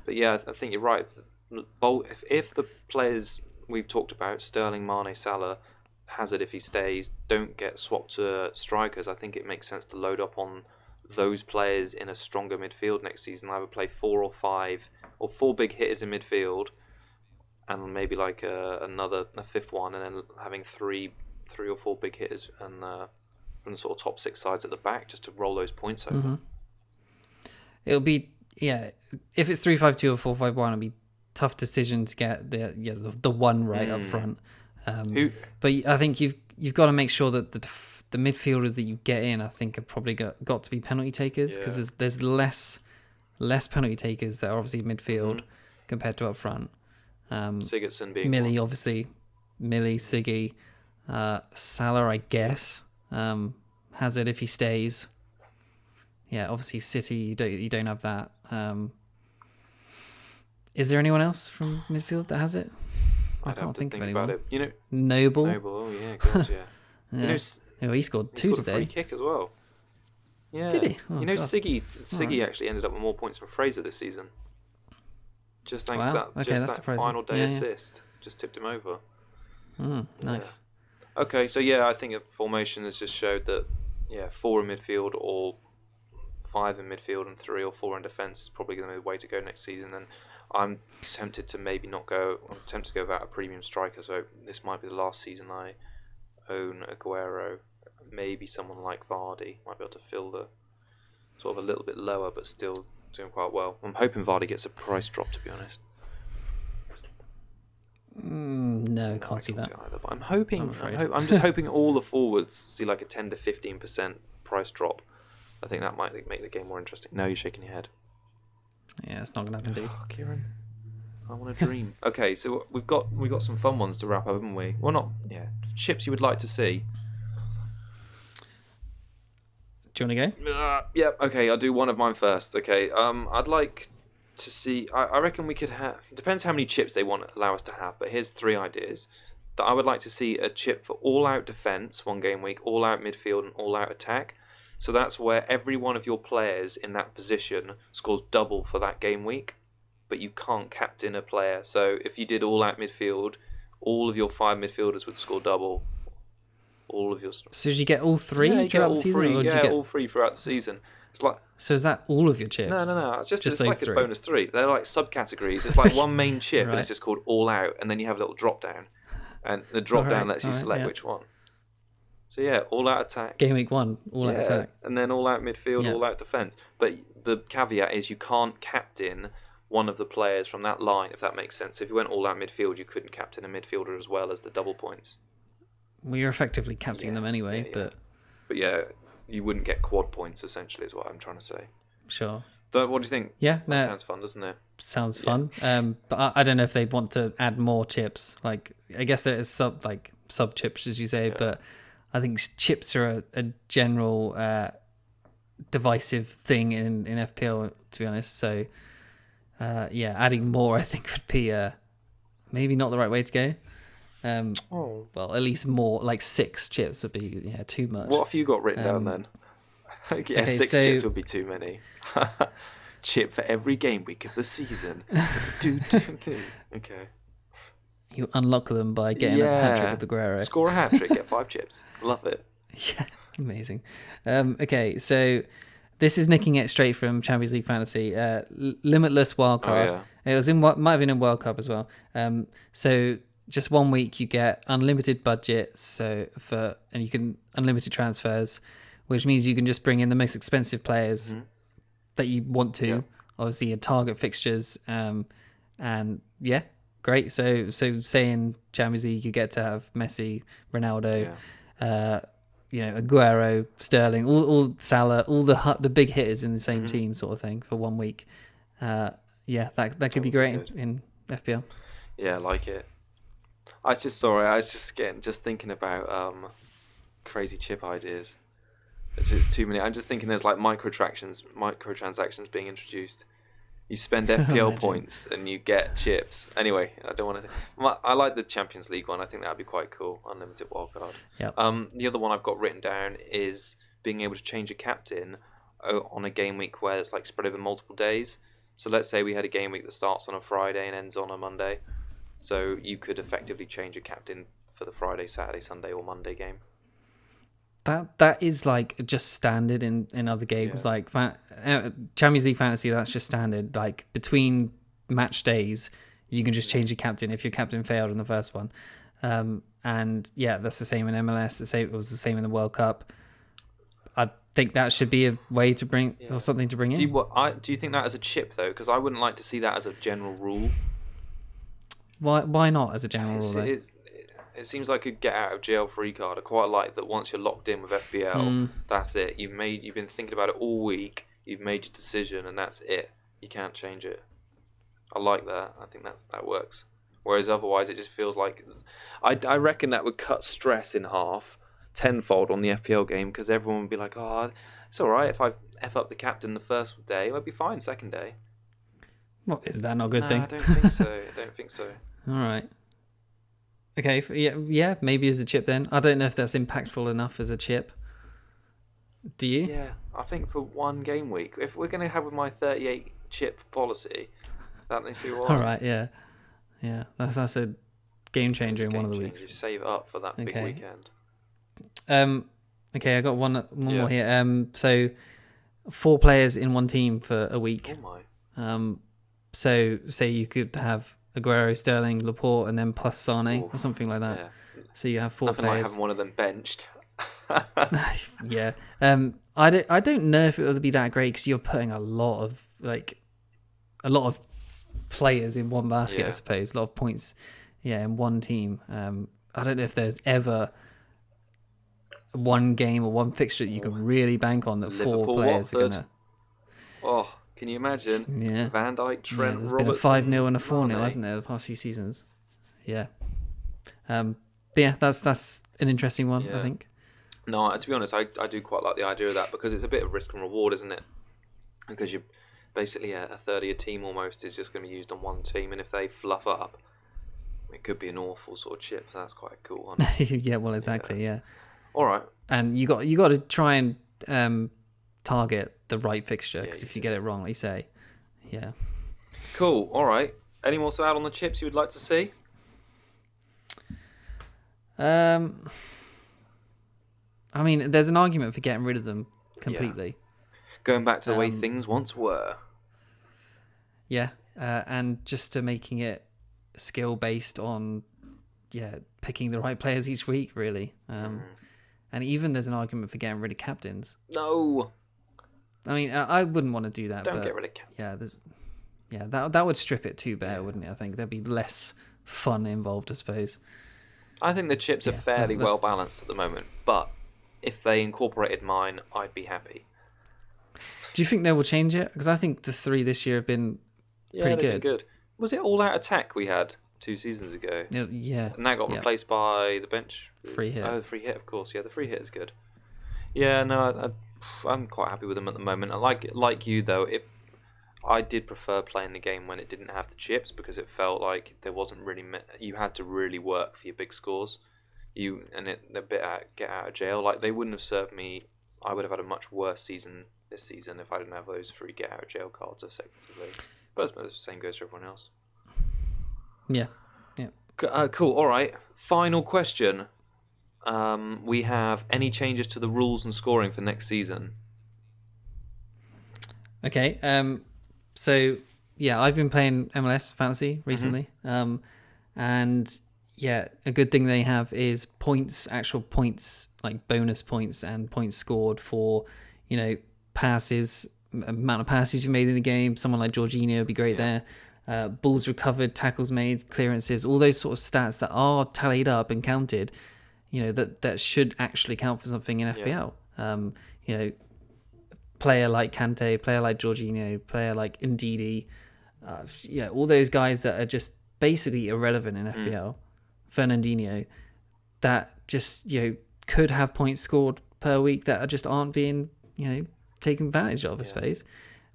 A: But yeah, I think you're right. If the players we've talked about, Sterling, Mane, Salah, Hazard if he stays, don't get swapped to strikers, I think it makes sense to load up on those players in a stronger midfield next season. Either play 4 or 5 or 4 big hitters in midfield, and maybe like a fifth one, and then having three or 4 big hitters and from the sort of top 6 sides at the back, just to roll those points over.
B: It'll be if it's 3-5-2 or 4-5-1, it'll be tough decision to get the one right up front. But I think you've got to make sure that the midfielders that you get in, I think, are probably got to be penalty takers, because there's less penalty takers that are obviously midfield compared to up front.
A: Sigurdsson being
B: Millie,
A: one.
B: obviously, Siggy, Salah, I guess. Hazard if he stays. Yeah, obviously City, you don't have that. Is there anyone else from midfield that has it? I can't think of anyone.
A: About it.
B: Noble.
A: Oh yeah, God, yeah.
B: He scored 2 today.
A: A free kick as well. Yeah.
B: Did he? Oh, God.
A: Siggy actually ended up with more points from Fraser this season. Just thanks to that final day assist. Just tipped him over.
B: Nice.
A: Yeah. Okay, so yeah, I think a formation has just showed that 4 in midfield or 5 in midfield and 3 or 4 in defence is probably going to be the way to go next season. And I'm tempted to maybe not go. I'm tempted to go without a premium striker. So this might be the last season I own Aguero. Maybe someone like Vardy might be able to fill the sort of a little bit lower, but still doing quite well. I'm hoping Vardy gets a price drop, to be honest.
B: No, can't see that.
A: See either, but I'm hoping.
B: I'm
A: I'm just hoping all the forwards see like a 10 to 15% price drop. I think that might make the game more interesting. No, you're shaking your head.
B: Yeah, it's not gonna happen, dude.
A: Oh, Kieran, I want to dream. Okay, so we've got some fun ones to wrap up, haven't we? Well, not chips you would like to see.
B: Do you want to go?
A: Yeah. Okay, I'll do one of mine first. Okay. I'd like to see. I reckon we could have. Depends how many chips they want to allow us to have. But here's 3 ideas. That I would like to see a chip for all-out defense 1 game week, all-out midfield, and all-out attack. So that's where every one of your players in that position scores double for that game week, but you can't captain a player. So if you did all-out midfield, all of your 5 midfielders would score double. All of your.
B: So did you get all 3 throughout the season?
A: Or did you get all 3 throughout the season. It's like.
B: So is that all of your chips?
A: No. It's
B: just
A: like
B: 3.
A: a bonus 3. They're like subcategories. It's like one main chip,
B: Right.
A: and it's just called all-out, and then you have a little drop-down, and the drop-down lets you select which one. So yeah, all-out attack.
B: Game week 1, all-out attack.
A: And then all-out midfield, all-out defence. But the caveat is you can't captain one of the players from that line, if that makes sense. So if you went all-out midfield, you couldn't captain a midfielder as well as the double points.
B: Well, you're effectively captaining them anyway, but
A: yeah, you wouldn't get quad points, essentially, is what I'm trying to say.
B: Sure.
A: What do you think?
B: Yeah,
A: that sounds fun, doesn't it?
B: Sounds fun. But I don't know if they'd want to add more chips. Like, I guess there is sub chips, as you say, but I think chips are a general divisive thing in FPL, to be honest. So, adding more, I think, would be maybe not the right way to go. Well, at least more, like 6 chips would be too much.
A: What have you got written down then? Yeah,
B: Okay,
A: 6
B: so-
A: chips would be too many. Chip for every game week of the season. do, do, do. Okay.
B: You unlock them by getting a hat trick with the Guerrero.
A: Score a hat trick, get 5 chips. Love it.
B: Yeah, amazing. Okay, so this is nicking it straight from Champions League Fantasy. Limitless wildcard.
A: Oh,
B: It was in what might have been in World Cup as well. So just 1 week you get unlimited budgets. And you can unlimited transfers, which means you can just bring in the most expensive players that you want to.
A: Yeah.
B: Obviously, your target fixtures. And yeah, great. So say in Champions League you get to have Messi, Ronaldo.
A: Yeah.
B: Aguero, Sterling, all Salah, all the big hitters in the same team, sort of thing, for 1 week. That could be great in FPL.
A: Yeah, I like it. I was just thinking about crazy chip ideas. It's just too many. I'm just thinking there's like microtransactions being introduced. You spend FPL points and you get chips. Anyway, I don't want to. I like the Champions League one. I think that'd be quite cool. Unlimited wildcard.
B: Yep.
A: The other one I've got written down is being able to change a captain on a game week where it's like spread over multiple days. So let's say we had a game week that starts on a Friday and ends on a Monday. So you could effectively change a captain for the Friday, Saturday, Sunday, or Monday game.
B: That is like just standard in other games.
A: Yeah.
B: Like Champions League Fantasy, that's just standard. Like between match days, you can just change your captain if your captain failed in the first one. And yeah, that's the same in MLS. It was the same in the World Cup. I think that should be a way to bring or something to bring in.
A: Do you think that as a chip though? Because I wouldn't like to see that as a general rule.
B: Why not as a general rule? Though?
A: It seems like a get out of jail free card. I quite like that once you're locked in with FPL, that's it. You've been thinking about it all week. You've made your decision, and that's it. You can't change it. I like that. I think that works. Whereas otherwise, it just feels like I reckon that would cut stress in half, tenfold on the FPL game, because everyone would be like, "Oh, it's all right if I f up the captain the first day. I'll be fine second day."
B: Well, is that not a good thing?
A: I don't think so. I don't think so.
B: All right. Okay, yeah, maybe as a chip then. I don't know if that's impactful enough as a chip. Do you?
A: Yeah, I think for 1 game week, if we're going to have my 38 chip policy, that makes me want.
B: All right, yeah. That's a game changer in one of the
A: weeks.
B: weeks.
A: Save it up for that big weekend.
B: Okay, I got one more here. So 4 players in one team for a week.
A: Oh my.
B: So say you could have Aguero, Sterling, Laporte, and then plus Sane or something like that.
A: Yeah.
B: So you have 4
A: Nothing
B: players.
A: like having one of them benched.
B: Yeah. I don't know if it would be that great because you're putting a lot of players in one basket. I suppose a lot of points. Yeah, in one team. I don't know if there's ever one game or one fixture that you can really bank on that
A: Liverpool,
B: 4 players
A: Watford.
B: are gonna.
A: Oh, can you imagine?
B: Yeah.
A: Van Dijk, Trent,
B: There's
A: Robertson,
B: been a 5-0 and a 4-0,
A: Mane.
B: hasn't there, the past few seasons? Yeah. But yeah, that's an interesting one, I think.
A: No, to be honest, I do quite like the idea of that because it's a bit of risk and reward, isn't it? Because you basically a third of your team almost is just going to be used on one team, and if they fluff up, it could be an awful sort of chip. That's quite a cool one.
B: Yeah, well, exactly, yeah.
A: All right.
B: And you got to try and target the right fixture because if you get it wrong, like you say, yeah.
A: Cool. All right. Any more to add on the chips you would like to see?
B: I mean, there's an argument for getting rid of them completely.
A: Going back to the way things once were.
B: Yeah, and just to making it skill based on, picking the right players each week, really. And even there's an argument for getting rid of captains.
A: No.
B: I mean, I wouldn't want to do that.
A: Don't get rid of captains.
B: That would strip it too bare, wouldn't it? I think there'd be less fun involved, I suppose.
A: I think the chips are fairly well balanced at the moment, but if they incorporated mine, I'd be happy.
B: Do you think they will change it? Because I think the 3 this year have been pretty
A: they've been good. Was it All Out Attack we had 2 seasons ago?
B: Yeah.
A: And that got replaced by the bench.
B: Free hit.
A: Oh, the free hit, of course. Yeah, the free hit is good. Yeah, no, I'm quite happy with them at the moment. I like you though. I did prefer playing the game when it didn't have the chips because it felt like there wasn't really you had to really work for your big scores. A bit get out of jail. Like they wouldn't have served me I would have had a much worse season this season if I didn't have those 3 get out of jail cards effectively. But I suppose the same goes for everyone else.
B: Yeah.
A: Cool. All right. Final question. We have any changes to the rules and scoring for next season?
B: Okay. So yeah, I've been playing MLS Fantasy recently. And yeah, a good thing they have is actual points, like bonus points and points scored for, passes, amount of passes you made in a game. Someone like Jorginho would be great there. Balls recovered, tackles made, clearances, all those sort of stats that are tallied up and counted, that should actually count for something in FPL. Player like Kante, player like Jorginho, player like Ndidi, all those guys that are just basically irrelevant in FPL. Fernandinho, that just could have points scored per week that just aren't being taken advantage of. I suppose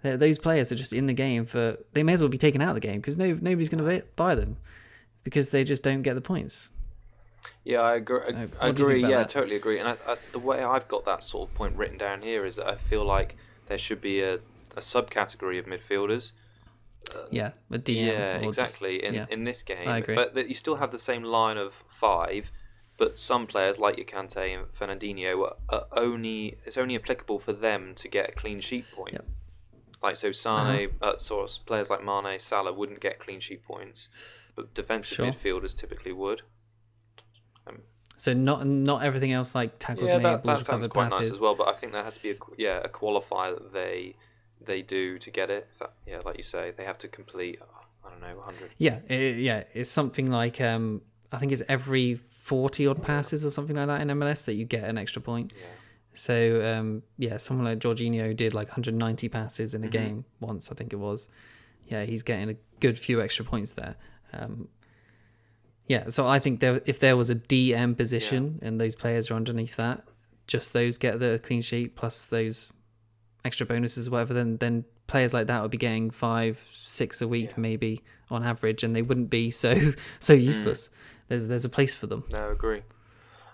B: those players are just in the game they may as well be taken out of the game because nobody's going to buy them because they just don't get the points.
A: Yeah, I agree. I agree. Yeah, I totally agree. And the way I've got that sort of point written down here is that I feel like there should be a subcategory of midfielders.
B: A DM.
A: Yeah, exactly. In this game,
B: I agree.
A: But you still have the same line of 5, but some players like your Kante and Fernandinho it's only applicable for them to get a clean sheet point.
B: Yep.
A: Like so, players like Mane, Salah wouldn't get clean sheet points, but defensive midfielders typically would.
B: So not everything else like tackles made, balls
A: that sounds
B: recovered,
A: quite
B: passes.
A: nice as well. But I think there has to be a qualifier that they do to get it. Like you say, they have to complete 100.
B: It's something like I think it's every 40 odd passes or something like that in MLS that you get an extra point. So someone like Jorginho did like 190 passes in a game once, I think it was. He's getting a good few extra points there. So I think if there was a DM position and those players are underneath that, just those get the clean sheet plus those extra bonuses or whatever, then players like that would be getting 5-6 a week maybe on average, and they wouldn't be so useless. There's a place for them.
A: No, I agree.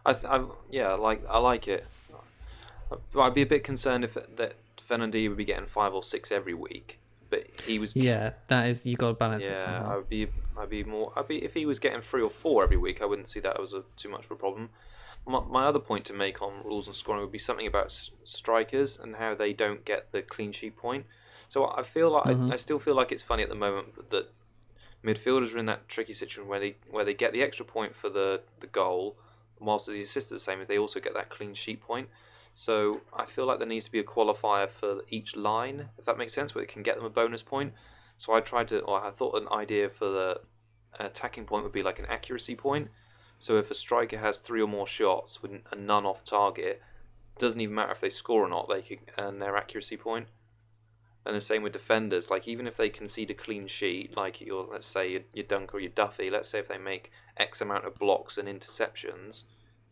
A: I like it. I'd be a bit concerned if that Fernandinho would be getting 5 or 6 every week. But he was.
B: Yeah, that is, you got to balance it somehow.
A: I'd be if he was getting 3 or 4 every week, I wouldn't see that as too much of a problem. My other point to make on rules and scoring would be something about strikers and how they don't get the clean sheet point. So I feel like I still feel like it's funny at the moment that midfielders are in that tricky situation where they get the extra point for the goal, whilst the assist are the same as they also get that clean sheet point. So I feel like there needs to be a qualifier for each line, if that makes sense, where it can get them a bonus point. So I thought an idea for the attacking point would be like an accuracy point. So if a striker has 3 or more shots with a none off target, it doesn't even matter if they score or not, they can earn their accuracy point. And the same with defenders, like even if they concede a clean sheet, like let's say your Dunk or your Duffy, let's say if they make X amount of blocks and interceptions,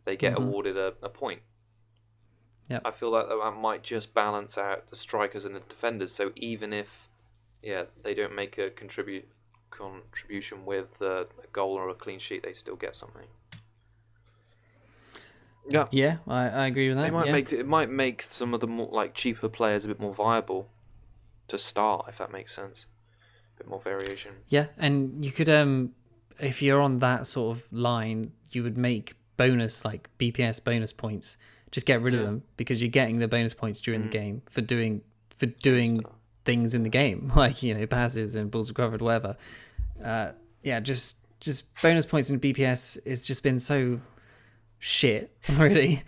A: they get awarded a point.
B: Yep.
A: I feel like that might just balance out the strikers and the defenders. So even if, they don't make a contribution with a goal or a clean sheet, they still get something.
B: Yeah, I agree with that.
A: It might make some of the more like cheaper players a bit more viable to start, if that makes sense. A bit more variation.
B: Yeah, and you could if you're on that sort of line, you would make bonus like BPS bonus points. Just get rid of them because you're getting the bonus points during the game for doing things in the game, like passes and balls recovered, whatever. Just bonus points in BPS has just been so shit, really.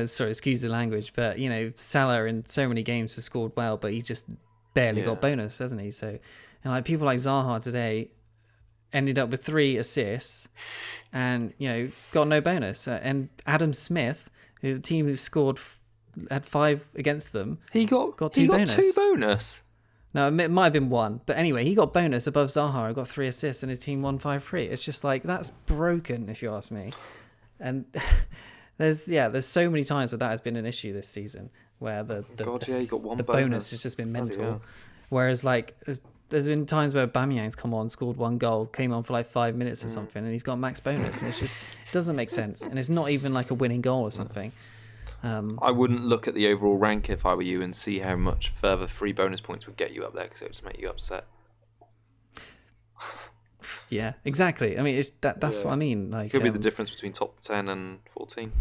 B: Sorry, excuse the language, but Salah in so many games has scored well, but he's just barely got bonus, hasn't he? So, and like people like Zaha today ended up with 3 assists and got no bonus. And Adam Smith, the team who scored had 5 against them,
A: he got
B: 2 bonus.
A: 2 bonus.
B: No, it might have been 1, but anyway, he got bonus above Zaha. He got 3 assists, and his team won 5-3. It's just like that's broken, if you ask me. And there's so many times where that has been an issue this season, where the bonus has just been mental. Whereas like there's been times where Aubameyang's come on, scored 1 goal, came on for like 5 minutes or something, and he's got max bonus, and it doesn't make sense, and it's not even like a winning goal or something.
A: I wouldn't look at the overall rank if I were you and see how much further free bonus points would get you up there, because it would just make you upset.
B: Yeah, exactly. I mean, that's what I mean. Like,
A: could be the difference between top 10 and 14.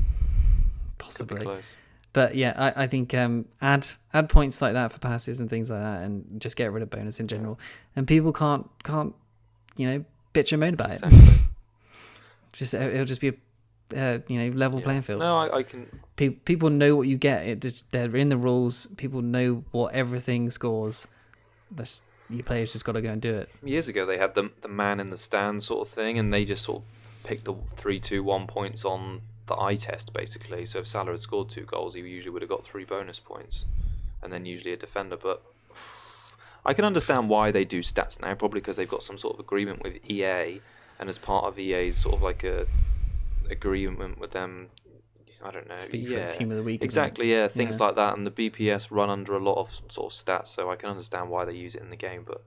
B: Possibly.
A: Could be close.
B: But yeah, I think add points like that for passes and things like that, and just get rid of bonus in general. And people can't bitch and moan about it. It'll just be a level playing field.
A: No, I can.
B: People know what you get. They're in the rules. People know what everything scores. Your players just got to go and do it.
A: Years ago, they had the man in the stand sort of thing, and they just sort of picked the 3, 2, 1 points on the eye test, basically. So if Salah had scored 2 goals, he usually would have got 3 bonus points, and then usually a defender. But I can understand why they do stats now, probably because they've got some sort of agreement with EA, and as part of EA's sort of like a agreement with them, I don't know.
B: FIFA Team of the Week.
A: Exactly, yeah, things like that. And the BPS run under a lot of sort of stats, so I can understand why they use it in the game. But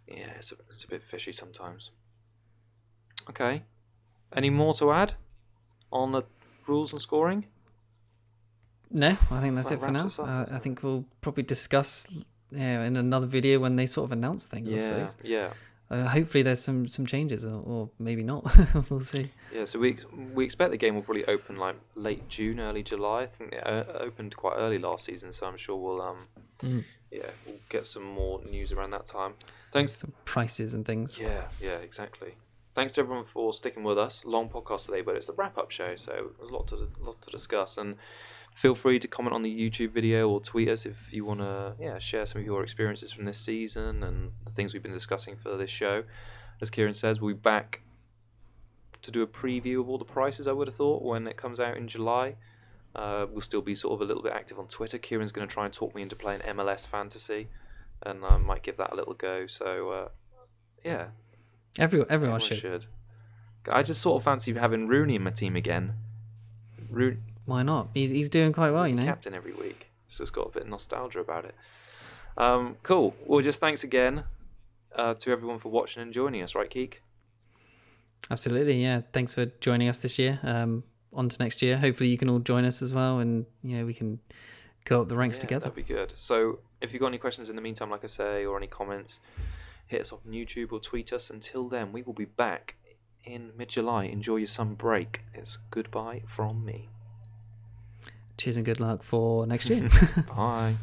A: yeah, it's a bit fishy sometimes. Okay. Any more to add on the rules and scoring?
B: No, I think that's it for now. I think we'll probably discuss in another video when they sort of announce things. I suppose.
A: Yeah.
B: Hopefully there's some changes, or maybe not. We'll see.
A: Yeah, so we expect the game will probably open like late June, early July. I think it opened quite early last season, so I'm sure we'll we'll get some more news around that time. Thanks.
B: Some prices and things.
A: Yeah, exactly. Thanks to everyone for sticking with us. Long podcast today, but it's the wrap-up show, so there's a lot to discuss. And feel free to comment on the YouTube video or tweet us if you want to share some of your experiences from this season and the things we've been discussing for this show. As Kieran says, we'll be back to do a preview of all the prices, I would have thought, when it comes out in July. We'll still be sort of a little bit active on Twitter. Kieran's going to try and talk me into playing MLS Fantasy, and I might give that a little go. So, yeah.
B: Everyone should.
A: I just sort of fancy having Rooney in my team again.
B: Why not? He's doing quite well,
A: Captain every week, so it's got a bit of nostalgia about it. Cool. Well, just thanks again to everyone for watching and joining us, right, Keek?
B: Absolutely, yeah. Thanks for joining us this year. On to next year. Hopefully you can all join us as well, and we can go up the ranks together.
A: That'd be good. So if you've got any questions in the meantime, like I say, or any comments, hit us up on YouTube or tweet us. Until then, we will be back in mid-July. Enjoy your summer break. It's goodbye from me.
B: Cheers and good luck for next year.
A: Bye.